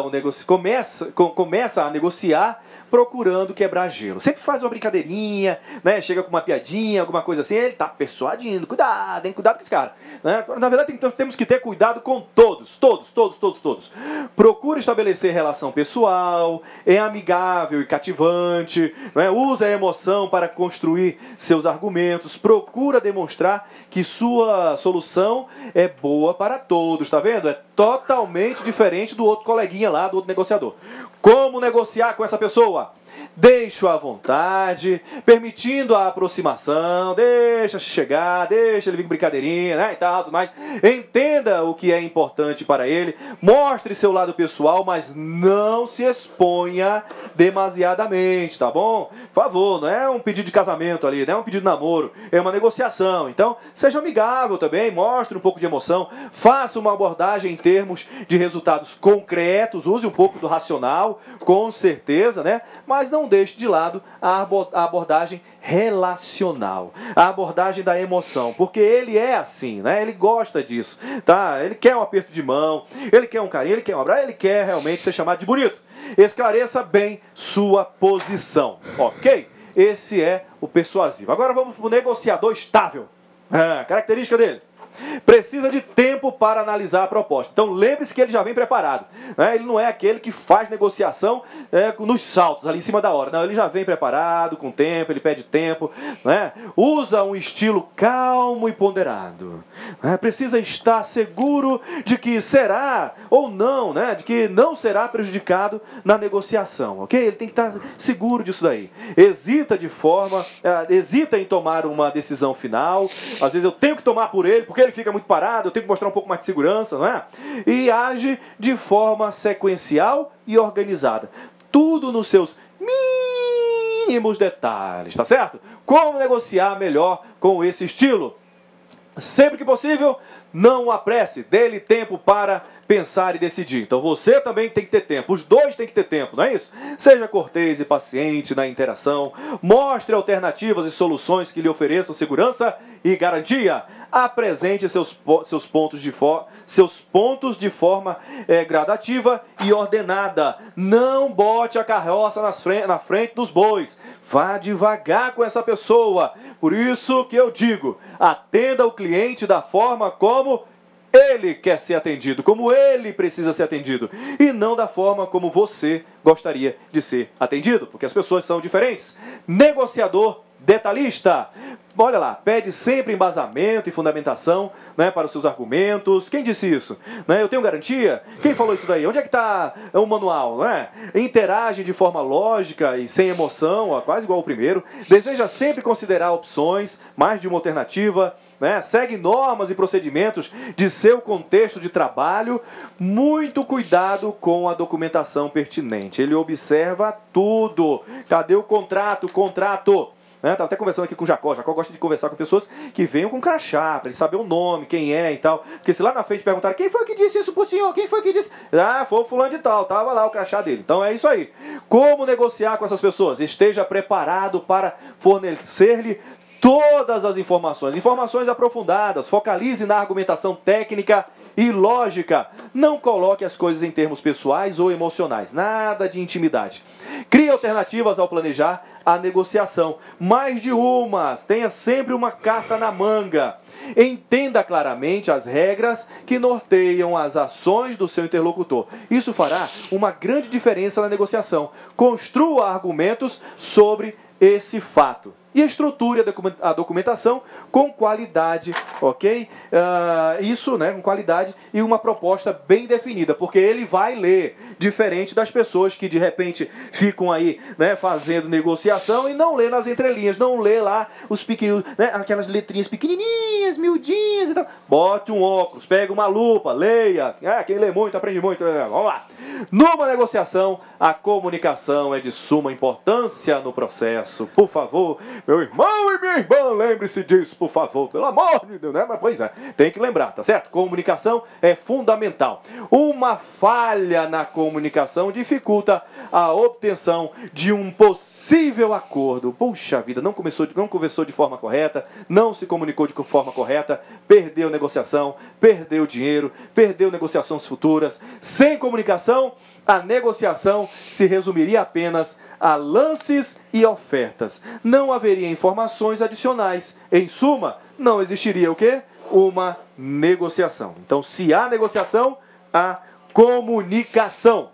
a negociar procurando quebrar gelo. Sempre faz uma brincadeirinha, chega com uma piadinha, alguma coisa assim, ele está persuadindo, cuidado com esse cara. Na verdade, temos que ter cuidado com todos. Procura estabelecer relação pessoal, é amigável e cativante, usa a emoção para construir seus argumentos, procura demonstrar que sua solução é boa para todos, tá vendo? É totalmente diferente do outro coleguinha lá, do outro negociador. Como negociar com essa pessoa? Deixa-o à vontade, permitindo a aproximação, deixa chegar, deixa ele vir com brincadeirinha, e tal, tudo mais. Entenda o que é importante para ele, mostre seu lado pessoal, mas não se exponha demasiadamente, tá bom? Por favor, não é um pedido de casamento ali, não é um pedido de namoro, é uma negociação. Então, seja amigável também, mostre um pouco de emoção, faça uma abordagem em termos de resultados concretos, use um pouco do racional, com certeza, mas não deixe de lado a abordagem relacional, a abordagem da emoção, porque ele é assim, ele gosta disso, ele quer um aperto de mão, ele quer um carinho, ele quer um abraço, ele quer realmente ser chamado de bonito. Esclareça bem sua posição, ok? Esse é o persuasivo. Agora vamos para o negociador estável. Característica dele: precisa de tempo para analisar a proposta. Então lembre-se que ele já vem preparado. Ele não é aquele que faz negociação nos saltos, ali em cima da hora. Não, ele já vem preparado, com tempo, ele pede tempo. Usa um estilo calmo e ponderado. Precisa estar seguro de que será ou não, de que não será prejudicado na negociação. Ok? Ele tem que estar seguro disso daí. Hesita em tomar uma decisão final. Às vezes eu tenho que tomar por ele, porque ele fica muito parado, eu tenho que mostrar um pouco mais de segurança, E age de forma sequencial e organizada. Tudo nos seus mínimos detalhes, tá certo? Como negociar melhor com esse estilo? Sempre que possível, não o apresse, dê-lhe tempo para pensar e decidir. Então você também tem que ter tempo, os dois têm que ter tempo, não é isso? Seja cortês e paciente na interação, mostre alternativas e soluções que lhe ofereçam segurança e garantia. Apresente seus pontos de forma gradativa e ordenada. Não bote a carroça na frente dos bois. Vá devagar com essa pessoa. Por isso que eu digo, atenda o cliente da forma como ele quer ser atendido, como ele precisa ser atendido, e não da forma como você gostaria de ser atendido, porque as pessoas são diferentes. Negociador detalhista. Olha lá, pede sempre embasamento e fundamentação, né, para os seus argumentos. Quem disse isso? Né, eu tenho garantia? Quem falou isso daí? Onde é que está o manual? Não é? Interage de forma lógica e sem emoção, ó, quase igual ao primeiro. Deseja sempre considerar opções, mais de uma alternativa. Né? Segue normas e procedimentos de seu contexto de trabalho. Muito cuidado com a documentação pertinente. Ele observa tudo. Cadê o contrato? Estava até conversando aqui com o Jacó. Jacó gosta de conversar com pessoas que venham com crachá, para ele saber o nome, quem é e tal. Porque se lá na frente perguntarem, quem foi que disse isso pro senhor? Quem foi que disse? Ah, foi o fulano de tal, tava lá o crachá dele. Então é isso aí. Como negociar com essas pessoas? Esteja preparado para fornecer-lhe todas as informações aprofundadas. Focalize na argumentação técnica e lógica. Não coloque as coisas em termos pessoais ou emocionais. Nada de intimidade. Crie alternativas ao planejar a negociação. Mais de umas. Tenha sempre uma carta na manga. Entenda claramente as regras que norteiam as ações do seu interlocutor. Isso fará uma grande diferença na negociação. Construa argumentos sobre esse fato. E estruture a documentação com qualidade, ok? Isso, né, com qualidade e uma proposta bem definida, porque ele vai ler, diferente das pessoas que de repente ficam aí, né, fazendo negociação e não lê nas entrelinhas, não lê lá os pequenos, né, aquelas letrinhas pequenininhas, miudinhas e tal. Bote um óculos, pega uma lupa, leia. Quem lê muito aprende muito. Vamos lá. Numa negociação, a comunicação é de suma importância no processo. Por favor, meu irmão e minha irmã, lembre-se disso, por favor, pelo amor de Deus, né? Mas, pois é, tem que lembrar, tá certo? Comunicação é fundamental. Uma falha na comunicação dificulta a obtenção de um possível acordo. Puxa vida, não conversou de forma correta, não se comunicou de forma correta, perdeu negociação, perdeu dinheiro, perdeu negociações futuras. Sem comunicação, a negociação se resumiria apenas a lances e ofertas. Não haveria informações adicionais. Em suma, não existiria o quê? Uma negociação. Então, se há negociação, há comunicação.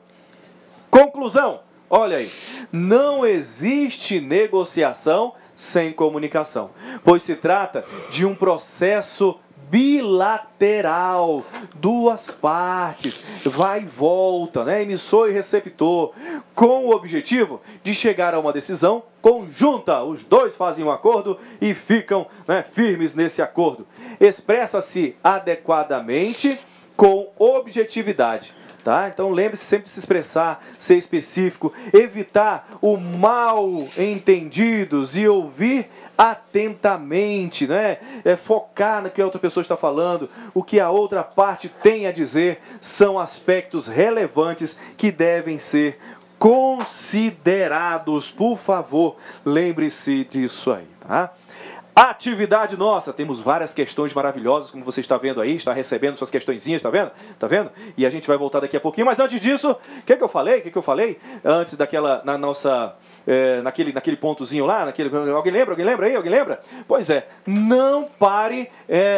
Conclusão. Olha aí. Não existe negociação sem comunicação, pois se trata de um processo bilateral, duas partes, vai e volta, né? Emissor e receptor, com o objetivo de chegar a uma decisão conjunta. Os dois fazem um acordo e ficam, né, firmes nesse acordo. Expressa-se adequadamente com objetividade. Tá? Então lembre-se sempre de se expressar, ser específico, evitar o mal entendidos e ouvir atentamente, né? Focar no que a outra pessoa está falando, o que a outra parte tem a dizer, são aspectos relevantes que devem ser considerados. Por favor, lembre-se disso aí, tá? Atividade nossa, temos várias questões maravilhosas, como você está vendo aí, está recebendo suas questõezinhas, tá vendo? Tá vendo? E a gente vai voltar daqui a pouquinho, mas antes disso, o que eu falei? Antes daquela, na nossa, naquele pontozinho lá, alguém lembra aí? Alguém lembra? Pois é, não pare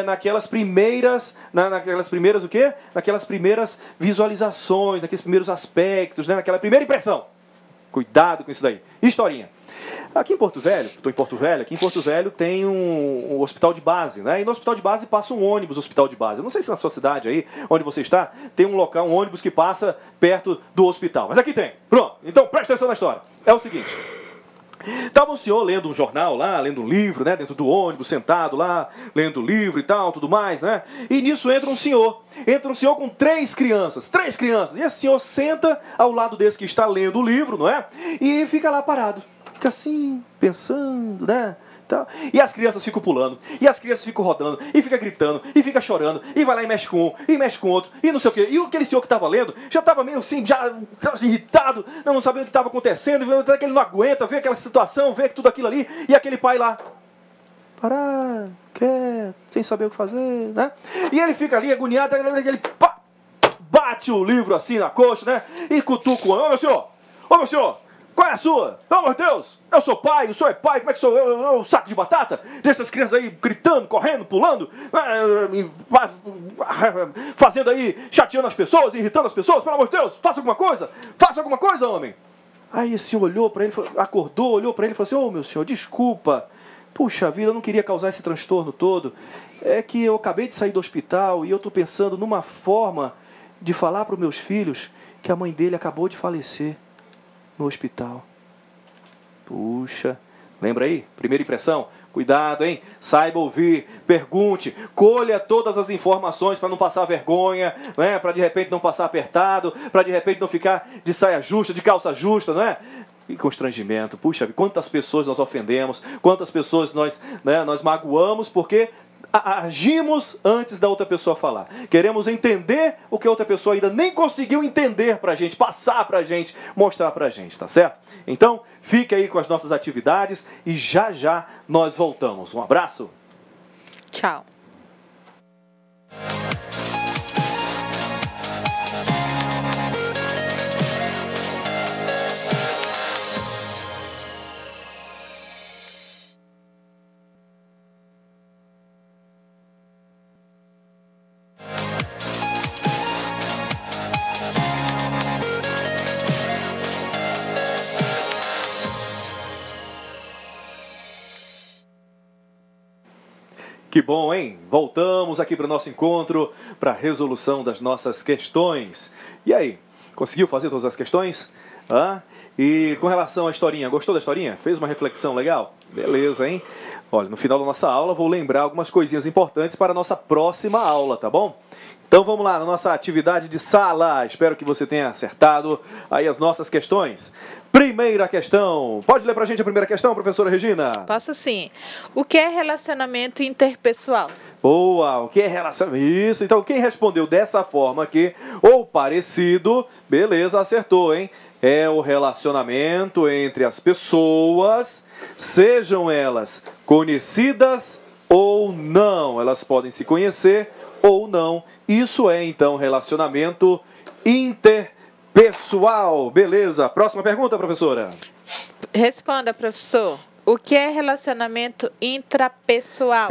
naquelas primeiras o quê? Naquelas primeiras visualizações, naqueles primeiros aspectos, né? Naquela primeira impressão. Cuidado com isso daí. Historinha. Aqui em Porto Velho, aqui em Porto Velho tem um hospital de base, né? E no hospital de base passa um ônibus hospital de base. Eu não sei se na sua cidade aí, onde você está, tem um local, um ônibus que passa perto do hospital. Mas aqui tem. Pronto. Então presta atenção na história. É o seguinte. Estava um senhor lendo um jornal lá, lendo um livro, né? Dentro do ônibus, sentado lá, lendo o livro e tal, tudo mais, né? E nisso entra um senhor com três crianças. E esse senhor senta ao lado desse que está lendo o livro, não é? E fica lá parado. Fica assim, pensando, né? Tá? E as crianças ficam pulando, e as crianças ficam rodando, e fica gritando, e fica chorando, e vai lá e mexe com um, e mexe com outro, e não sei o quê. E aquele senhor que estava lendo já estava meio assim, já irritado, não sabendo o que estava acontecendo, vendo que ele não aguenta, vê aquela situação, vê tudo aquilo ali, e aquele pai lá, parar, quer, sem saber o que fazer, né? E ele fica ali agoniado, ele bate o livro assim na coxa, né? E cutuca o homem, ô meu senhor, qual é a sua? Pelo amor de Deus, eu sou pai, o senhor é pai, como é que sou eu? Um saco de batata? Deixa essas crianças aí gritando, correndo, pulando, fazendo aí, chateando as pessoas, irritando as pessoas, pelo amor de Deus, faça alguma coisa, homem. Aí esse senhor olhou para ele, acordou, olhou para ele e falou assim, ô meu senhor, desculpa, puxa vida, eu não queria causar esse transtorno todo, é que eu acabei de sair do hospital e eu estou pensando numa forma de falar para os meus filhos que a mãe dele acabou de falecer no hospital. Puxa, lembra aí? Primeira impressão, cuidado, hein? Saiba ouvir, pergunte, colha todas as informações para não passar vergonha, né? Para de repente não passar apertado, para de repente não ficar de saia justa, de calça justa, não é? E constrangimento, puxa, quantas pessoas nós ofendemos, quantas pessoas nós magoamos porque agimos antes da outra pessoa falar. Queremos entender o que a outra pessoa ainda nem conseguiu entender pra gente, passar pra gente, mostrar pra gente, tá certo? Então, fique aí com as nossas atividades e já já nós voltamos. Um abraço. Tchau. Que bom, hein? Voltamos aqui para o nosso encontro, para a resolução das nossas questões. E aí, conseguiu fazer todas as questões? E com relação à historinha, gostou da historinha? Fez uma reflexão legal? Beleza, hein? Olha, no final da nossa aula vou lembrar algumas coisinhas importantes para a nossa próxima aula, tá bom? Então vamos lá, na nossa atividade de sala. Espero que você tenha acertado aí as nossas questões. Primeira questão. Pode ler pra gente a primeira questão, professora Regina? Posso sim. O que é relacionamento interpessoal? Boa, o que é relacionamento? Isso, então quem respondeu dessa forma aqui, ou parecido, beleza, acertou, hein? É o relacionamento entre as pessoas, sejam elas conhecidas ou não. Elas podem se conhecer ou não. Isso é, então, relacionamento interpessoal. Beleza. Próxima pergunta, professora. Responda, professor. O que é relacionamento intrapessoal?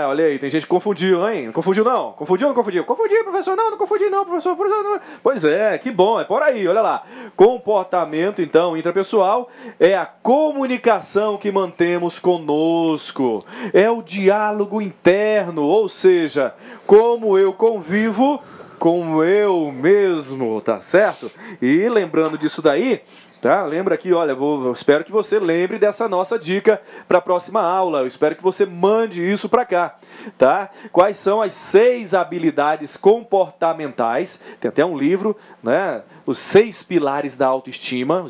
Olha aí, tem gente que confundiu, hein? Não confundiu, não? Confundiu ou não confundiu? Confundi, professor, não confundi, não, professor. Não. Pois é, que bom, é por aí, olha lá. Comportamento, então, intrapessoal é a comunicação que mantemos conosco. É o diálogo interno, ou seja, como eu convivo com eu mesmo, tá certo? E lembrando disso daí, tá? Lembra aqui, olha, eu espero que você lembre dessa nossa dica para a próxima aula. Eu espero que você mande isso para cá, tá? Quais são as 6 habilidades comportamentais? Tem até um livro, né? Os 6 pilares da autoestima,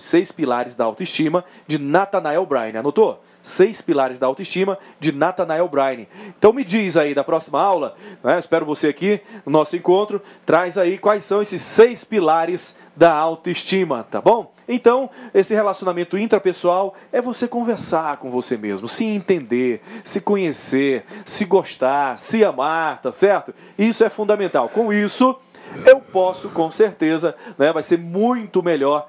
de Nathanael Bryan. Anotou? 6 pilares da autoestima de Nathanael Bryan. Então me diz aí da próxima aula, né? Espero você aqui no nosso encontro, traz aí quais são esses 6 pilares da autoestima, tá bom? Então, esse relacionamento intrapessoal é você conversar com você mesmo, se entender, se conhecer, se gostar, se amar, tá certo? Isso é fundamental. Com isso, eu posso, com certeza, né, vai ser muito melhor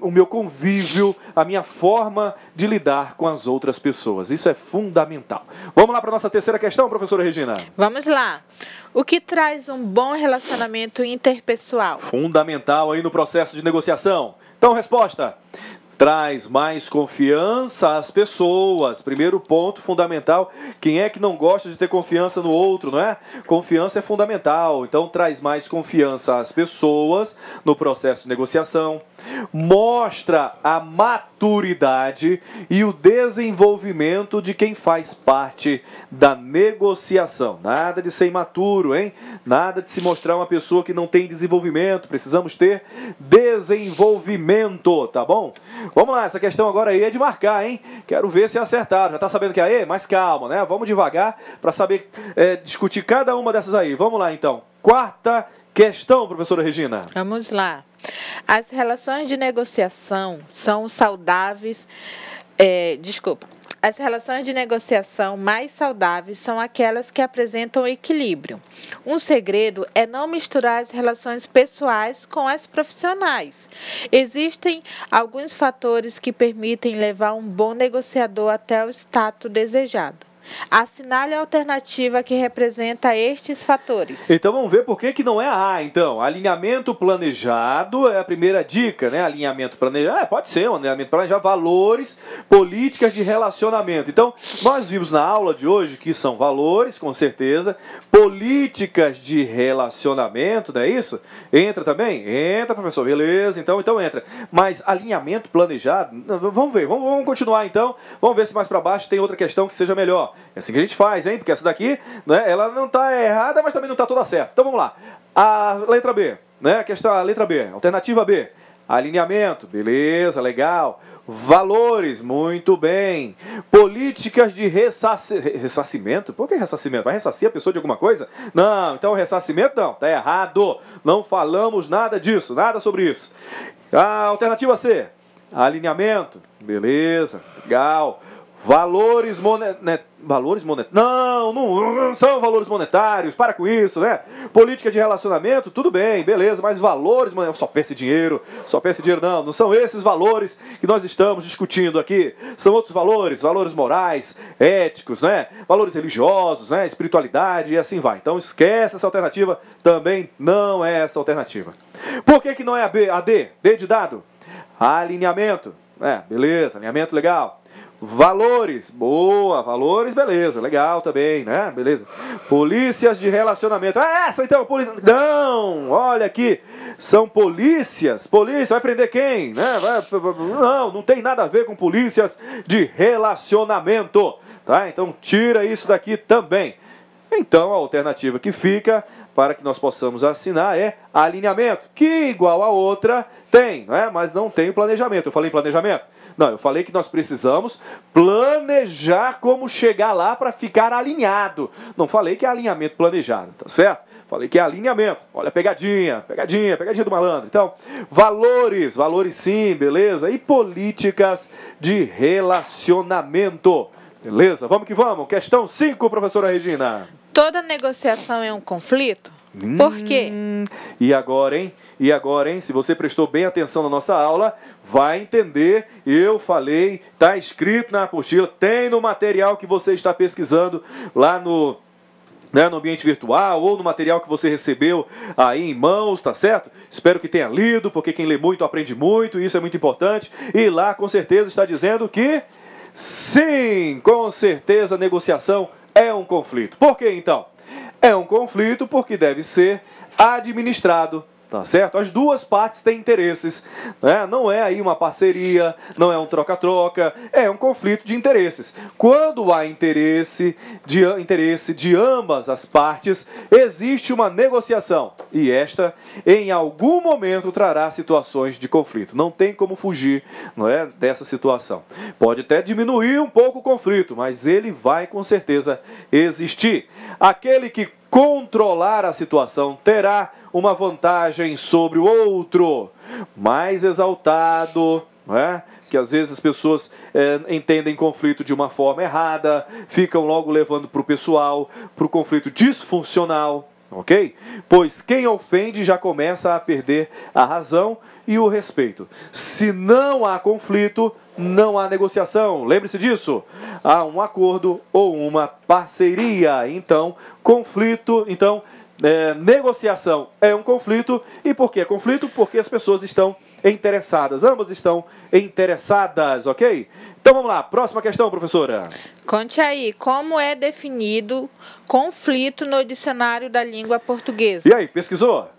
o meu convívio, a minha forma de lidar com as outras pessoas. Isso é fundamental. Vamos lá para a nossa terceira questão, professora Regina? Vamos lá. O que traz um bom relacionamento interpessoal? Fundamental aí no processo de negociação. Então, resposta. Traz mais confiança às pessoas. Primeiro ponto fundamental. Quem é que não gosta de ter confiança no outro, não é? Confiança é fundamental. Então, traz mais confiança às pessoas no processo de negociação. Mostra a maturidade e o desenvolvimento de quem faz parte da negociação. Nada de ser imaturo, hein? Nada de se mostrar uma pessoa que não tem desenvolvimento. Precisamos ter desenvolvimento, tá bom? Vamos lá, essa questão agora aí é de marcar, hein? Quero ver se acertaram. Já tá sabendo que é aí? Mas calma, né? Vamos devagar para saber discutir cada uma dessas aí. Vamos lá, então. Quarta questão, professora Regina. Vamos lá. As relações de negociação são saudáveis. As relações de negociação mais saudáveis são aquelas que apresentam equilíbrio. Um segredo é não misturar as relações pessoais com as profissionais. Existem alguns fatores que permitem levar um bom negociador até o status desejado. Assinale a alternativa que representa estes fatores. Então vamos ver por que não é a A, então. Alinhamento planejado é a primeira dica, né? Alinhamento planejado, pode ser um alinhamento planejado, valores, políticas de relacionamento. Então, nós vimos na aula de hoje que são valores, com certeza, políticas de relacionamento, não é isso? Entra também? Entra, professor, beleza, então entra. Mas alinhamento planejado, vamos ver, vamos continuar então, vamos ver se mais para baixo tem outra questão que seja melhor. É assim que a gente faz, hein? Porque essa daqui, né, ela não está errada, mas também não está toda certa. Então vamos lá. A letra B, né? A letra B, alternativa B. Alinhamento, beleza, legal. Valores, muito bem. Políticas de ressarcimento? Por que ressarcimento? Vai ressarcir a pessoa de alguma coisa? Não, então ressarcimento não, tá errado. Não falamos nada disso, nada sobre isso. A alternativa C. Alinhamento, beleza, legal. Valores monetários. Não são valores monetários, para com isso, né? Política de relacionamento, tudo bem, beleza, mas valores monetários, só pense dinheiro não são esses valores que nós estamos discutindo aqui. São outros valores morais, éticos, né? Valores religiosos, né? Espiritualidade e assim vai. Então esquece essa alternativa, também não é essa alternativa. Por que não é a B, a D? D de dado? Alinhamento, beleza, alinhamento legal. Valores, boa, valores, beleza, legal também, né, beleza. Polícias de relacionamento, essa então, não, olha aqui, são polícia, vai prender quem, né, não tem nada a ver com polícias de relacionamento, tá, então tira isso daqui também. Então a alternativa que fica para que nós possamos assinar é alinhamento, que igual a outra tem, né, mas não tem o planejamento. Eu falei em planejamento? Não, eu falei que nós precisamos planejar como chegar lá para ficar alinhado. Não falei que é alinhamento planejado, tá certo? Falei que é alinhamento. Olha, pegadinha do malandro. Então, valores sim, beleza? E políticas de relacionamento. Beleza? Vamos que vamos. Questão 5, professora Regina. Toda negociação é um conflito? Por quê? E agora, hein? Se você prestou bem atenção na nossa aula, vai entender. Eu falei, está escrito na apostila, tem no material que você está pesquisando lá no ambiente virtual ou no material que você recebeu aí em mãos, tá certo? Espero que tenha lido, porque quem lê muito aprende muito, isso é muito importante. E lá com certeza está dizendo que sim, com certeza negociação é um conflito. Por que então? É um conflito porque deve ser administrado, tá certo? As duas partes têm interesses, né? Não é aí uma parceria, não é um troca-troca, é um conflito de interesses. Quando há interesse de ambas as partes, existe uma negociação e esta, em algum momento, trará situações de conflito. Não tem como fugir, não é, dessa situação. Pode até diminuir um pouco o conflito, mas ele vai com certeza existir. Aquele que controlar a situação terá uma vantagem sobre o outro, mais exaltado, né? Que às vezes as pessoas entendem conflito de uma forma errada, ficam logo levando para o pessoal, para o conflito disfuncional, ok? Pois quem ofende já começa a perder a razão e o respeito. Se não há conflito, não há negociação. Lembre-se disso. Há um acordo ou uma parceria. Então, negociação é um conflito. E por que é conflito? Porque as pessoas estão interessadas. Ambas estão interessadas, ok? Então vamos lá. Próxima questão, professora. Conte aí, como é definido conflito no dicionário da língua portuguesa? E aí, pesquisou?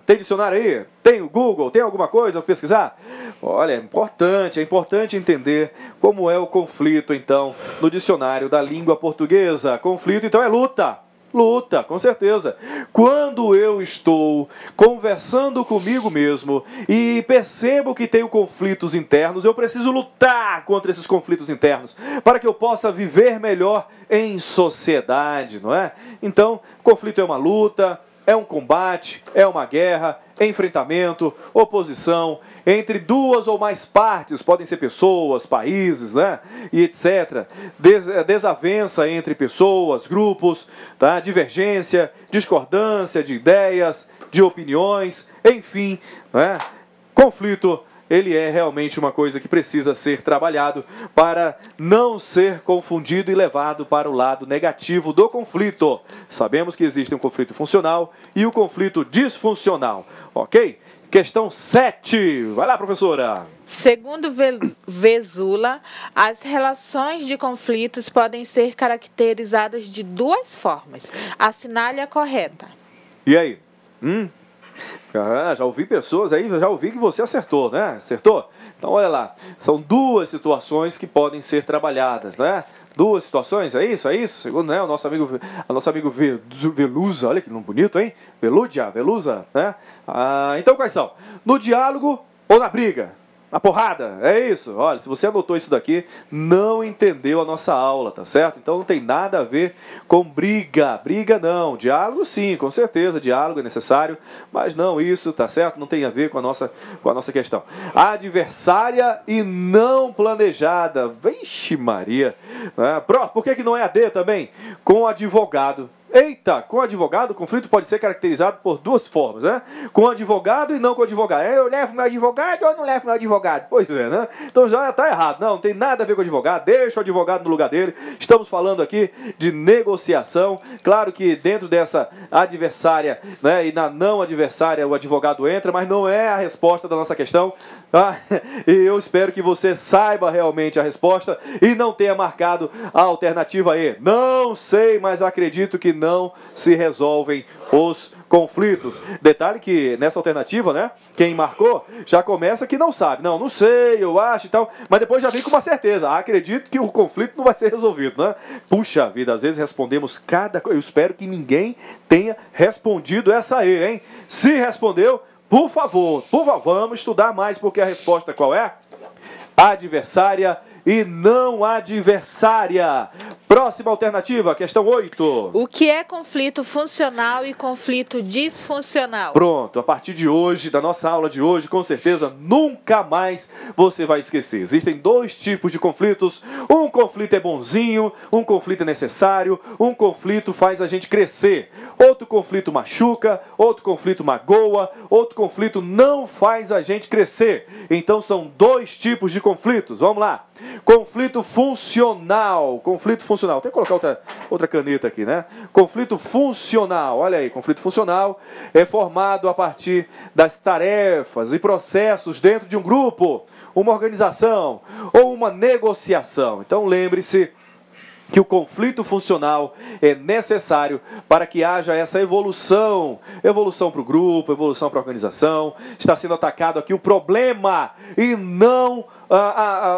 Tem dicionário aí? Tem o Google? Tem alguma coisa para pesquisar? Olha, é importante entender como é o conflito, então, no dicionário da língua portuguesa. Conflito, então, é luta. Luta, com certeza. Quando eu estou conversando comigo mesmo e percebo que tenho conflitos internos, eu preciso lutar contra esses conflitos internos para que eu possa viver melhor em sociedade, não é? Então, conflito é uma luta, é um combate, é uma guerra, é enfrentamento, oposição entre duas ou mais partes, podem ser pessoas, países, né? E etc. Desavença entre pessoas, grupos, tá? Divergência, discordância de ideias, de opiniões, enfim, né? Conflito, ele é realmente uma coisa que precisa ser trabalhado para não ser confundido e levado para o lado negativo do conflito. Sabemos que existe um conflito funcional e o conflito disfuncional, ok? Questão 7. Vai lá, professora. Segundo Vesula, as relações de conflitos podem ser caracterizadas de duas formas. Assinale a correta. E aí? Já ouvi pessoas aí, já ouvi que você acertou, né? Acertou? Então, olha lá. São duas situações que podem ser trabalhadas, né? Duas situações, é isso? Segundo, né, a nosso amigo Velusa, olha que nome bonito, hein? Velusa, né? Então, quais são? No diálogo ou na briga? Na porrada, é isso. Olha, se você anotou isso daqui, não entendeu a nossa aula, tá certo? Então não tem nada a ver com briga. Briga não. Diálogo sim, com certeza, diálogo é necessário, mas não isso, tá certo? Não tem a ver com a nossa questão. Adversária e não planejada. Vixe Maria. Por que não é a D também? Com advogado. Eita, com advogado, o conflito pode ser caracterizado por duas formas, né? Com advogado e não com advogado. Eu levo meu advogado ou não levo meu advogado? Pois é, né? Então já está errado. Não tem nada a ver com o advogado. Deixa o advogado no lugar dele. Estamos falando aqui de negociação. Claro que dentro dessa adversária, né, e na não adversária o advogado entra, mas não é a resposta da nossa questão. Tá? E eu espero que você saiba realmente a resposta e não tenha marcado a alternativa E. Não sei, mas acredito que não se resolvem os conflitos. Detalhe que nessa alternativa, né, quem marcou já começa que não sabe. Não sei, eu acho e tal, mas depois já vem com uma certeza. Acredito que o conflito não vai ser resolvido, né? Puxa vida, às vezes respondemos cada coisa. Eu espero que ninguém tenha respondido essa E, hein? Se respondeu, por favor, vamos estudar mais, porque a resposta qual é? Adversária e não adversária. Próxima alternativa, questão 8. O que é conflito funcional e conflito disfuncional? Pronto, a partir de hoje, da nossa aula de hoje, com certeza nunca mais você vai esquecer. Existem dois tipos de conflitos. Um conflito é bonzinho, um conflito é necessário, um conflito faz a gente crescer. Outro conflito machuca, outro conflito magoa, outro conflito não faz a gente crescer. Então são dois tipos de conflitos. Vamos lá. Conflito funcional. Tem que colocar outra caneta aqui, né? Conflito funcional. Olha aí, conflito funcional é formado a partir das tarefas e processos dentro de um grupo, uma organização ou uma negociação. Então lembre-se que o conflito funcional é necessário para que haja essa evolução para o grupo, evolução para a organização. Está sendo atacado aqui o problema e não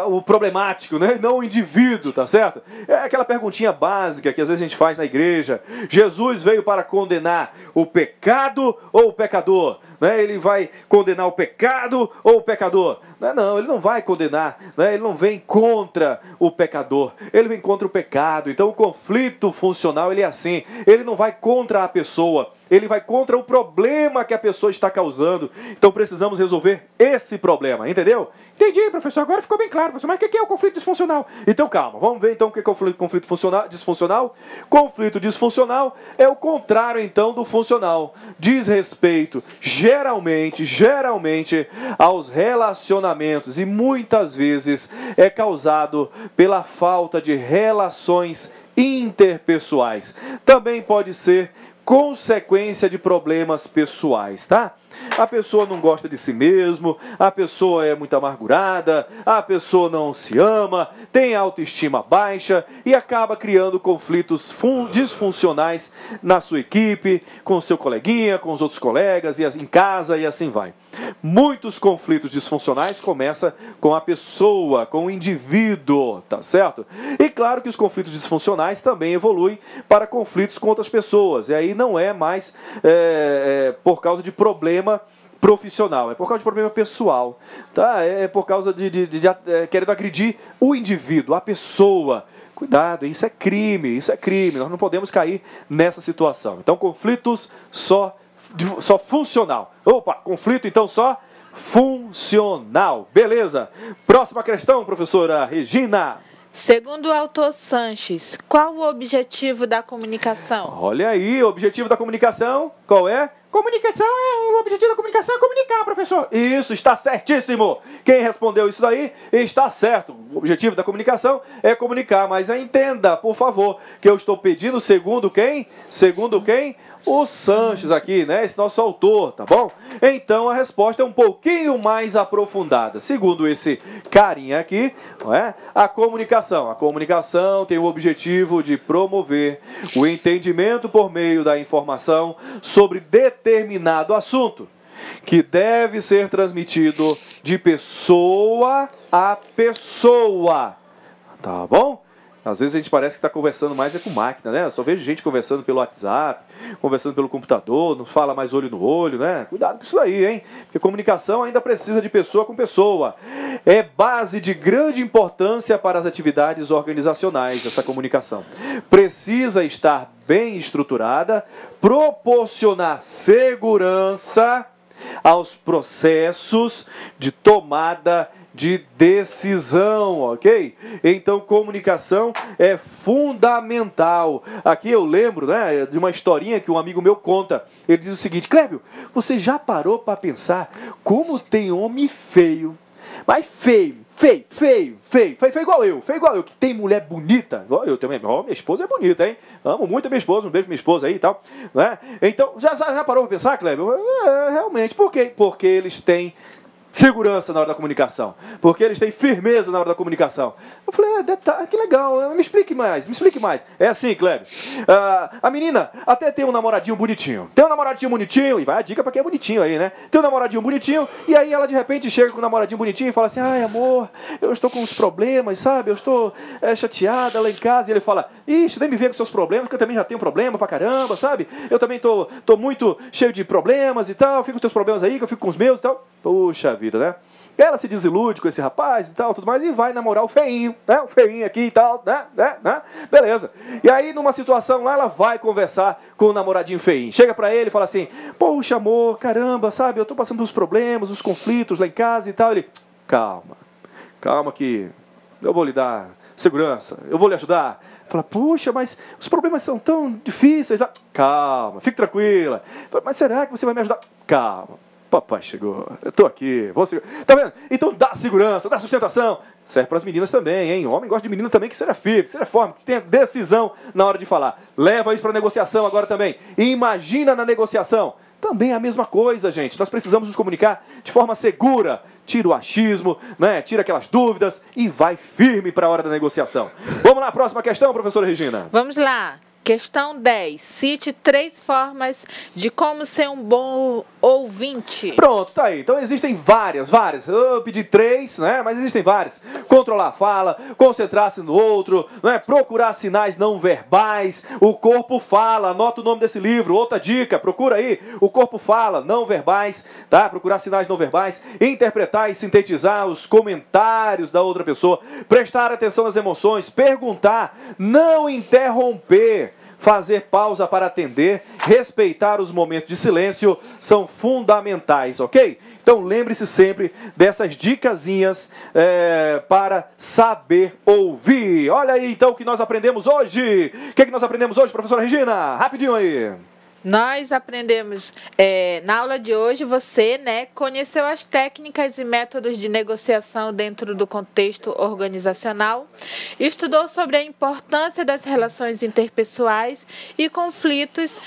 o problemático, né? Não o indivíduo, tá certo? É aquela perguntinha básica que às vezes a gente faz na igreja. Jesus veio para condenar o pecado ou o pecador? Né? Ele vai condenar o pecado ou o pecador? Não, ele não vai condenar, né? Ele não vem contra o pecador, ele vem contra o pecado. Então o conflito funcional ele é assim, ele não vai contra a pessoa, ele vai contra o problema que a pessoa está causando. Então precisamos resolver esse problema, entendeu? Entendi, professor, agora ficou bem claro, professor, mas o que é o conflito disfuncional? Então calma, vamos ver então o que é conflito disfuncional. Conflito disfuncional é o contrário então do funcional. Diz respeito geralmente aos relacionamentos e muitas vezes é causado pela falta de relações interpessoais. Também pode ser consequência de problemas pessoais, tá? A pessoa não gosta de si mesmo, a pessoa é muito amargurada, a pessoa não se ama, tem autoestima baixa e acaba criando conflitos disfuncionais na sua equipe, com o seu coleguinha, com os outros colegas, e em casa e assim vai. Muitos conflitos disfuncionais começam com a pessoa, com o indivíduo, tá certo? E claro que os conflitos disfuncionais também evoluem para conflitos com outras pessoas. E aí não é mais por causa de problema profissional, é por causa de problema pessoal, tá? É por causa de querendo agredir o indivíduo, a pessoa. Cuidado, isso é crime, nós não podemos cair nessa situação. Então, conflitos só funcional. Opa, conflito então só funcional. Beleza. Próxima questão, professora Regina. Segundo o autor Sanches, qual o objetivo da comunicação? Olha aí, o objetivo da comunicação, qual é? O objetivo da comunicação é comunicar, professor. Isso, está certíssimo. Quem respondeu isso daí está certo. O objetivo da comunicação é comunicar, mas entenda, por favor, que eu estou pedindo segundo quem? Segundo quem? O Sanches aqui, né? Esse nosso autor, tá bom? Então a resposta é um pouquinho mais aprofundada. Segundo esse carinha aqui, não é? A comunicação tem o objetivo de promover o entendimento por meio da informação sobre determinado assunto, que deve ser transmitido de pessoa a pessoa, tá bom? Às vezes a gente parece que está conversando mais com máquina, né? Eu só vejo gente conversando pelo WhatsApp, conversando pelo computador, não fala mais olho no olho, né? Cuidado com isso aí, hein? Porque comunicação ainda precisa de pessoa com pessoa. É base de grande importância para as atividades organizacionais, essa comunicação. Precisa estar bem estruturada, proporcionar segurança aos processos de tomada de decisão, ok? Então, comunicação é fundamental. Aqui eu lembro, né, de uma historinha que um amigo meu conta. Ele diz o seguinte: Clébio, você já parou para pensar como tem homem feio, mas feio igual eu, que tem mulher bonita, igual eu também. Minha esposa é bonita, hein? Amo muito a minha esposa, um beijo pra minha esposa aí e tal, né? Então, já parou para pensar, Clébio? Realmente, por quê? Porque eles têm segurança na hora da comunicação, porque eles têm firmeza na hora da comunicação. Eu falei, que legal, me explique mais. É assim, Clébio, a menina até tem um namoradinho bonitinho, e vai a dica pra quem é bonitinho aí, né? Tem um namoradinho bonitinho, e aí ela de repente chega com um namoradinho bonitinho e fala assim: ai amor, eu estou com uns problemas, sabe, eu estou chateada lá em casa. E ele fala: ixi, nem me vê com seus problemas, porque eu também já tenho problema pra caramba, sabe, eu também tô muito cheio de problemas e tal, fico com teus problemas aí, que eu fico com os meus e tal. Puxa vida, né? Ela se desilude com esse rapaz e tal, tudo mais, e vai namorar o feinho, né? O feinho aqui e tal, né? Beleza. E aí, numa situação lá, ela vai conversar com o namoradinho feinho. Chega pra ele e fala assim: poxa, amor, caramba, sabe, eu tô passando uns problemas, uns conflitos lá em casa e tal. Ele: calma que eu vou lhe dar segurança, eu vou lhe ajudar. Fala: puxa, mas os problemas são tão difíceis. Calma, fique tranquila. Mas será que você vai me ajudar? Calma. Papai chegou, eu tô aqui, tá vendo? Então dá segurança, dá sustentação. Serve para as meninas também, hein? Homem gosta de menina também que seja firme, que seja forte, que tenha decisão na hora de falar. Leva isso para negociação agora também. E imagina na negociação. Também é a mesma coisa, gente. Nós precisamos nos comunicar de forma segura. Tira o achismo, né? Tira aquelas dúvidas e vai firme para a hora da negociação. Vamos lá, próxima questão, professora Regina. Vamos lá. Questão 10. Cite 3 formas de como ser um bom ouvinte. Pronto, tá aí. Então existem várias. Eu pedi 3, né? Mas existem várias. Controlar a fala, concentrar-se no outro, né? Procurar sinais não verbais. O corpo fala. Anota o nome desse livro. Outra dica, procura aí. O corpo fala, não verbais, tá? Procurar sinais não verbais. Interpretar e sintetizar os comentários da outra pessoa. Prestar atenção nas emoções. Perguntar. Não interromper. Fazer pausa para atender, respeitar os momentos de silêncio são fundamentais, ok? Então lembre-se sempre dessas dicasinhas para saber ouvir. Olha aí então o que nós aprendemos hoje. O que nós aprendemos hoje, professora Regina? Rapidinho aí. Nós aprendemos, na aula de hoje, você, né, conheceu as técnicas e métodos de negociação dentro do contexto organizacional, estudou sobre a importância das relações interpessoais e conflitos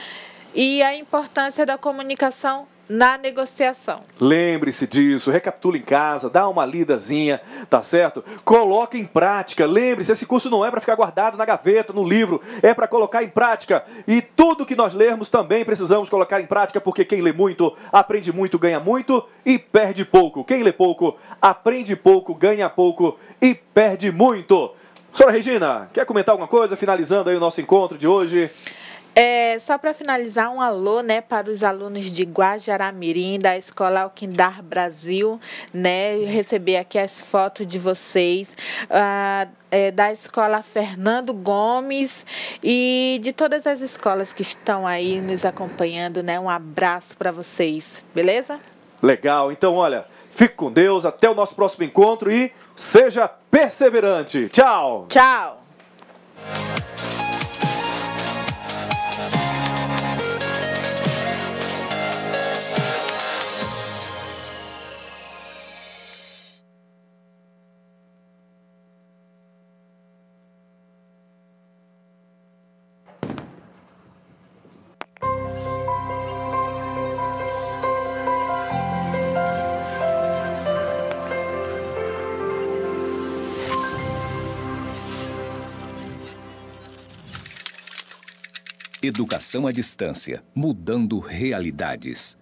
e a importância da comunicação na negociação. Lembre-se disso, recapitula em casa, dá uma lidazinha, tá certo? Coloque em prática, lembre-se, esse curso não é para ficar guardado na gaveta, no livro, é para colocar em prática. E tudo que nós lermos também precisamos colocar em prática, porque quem lê muito, aprende muito, ganha muito e perde pouco. Quem lê pouco, aprende pouco, ganha pouco e perde muito. Senhora Regina, quer comentar alguma coisa, finalizando aí o nosso encontro de hoje? Só para finalizar, um alô, né, para os alunos de Guajará-Mirim, da Escola Alquindar Brasil, né, receber aqui as fotos de vocês, da Escola Fernando Gomes e de todas as escolas que estão aí nos acompanhando, né, um abraço para vocês, beleza? Legal, então olha, fique com Deus, até o nosso próximo encontro e seja perseverante. Tchau! Tchau! Educação à distância, mudando realidades.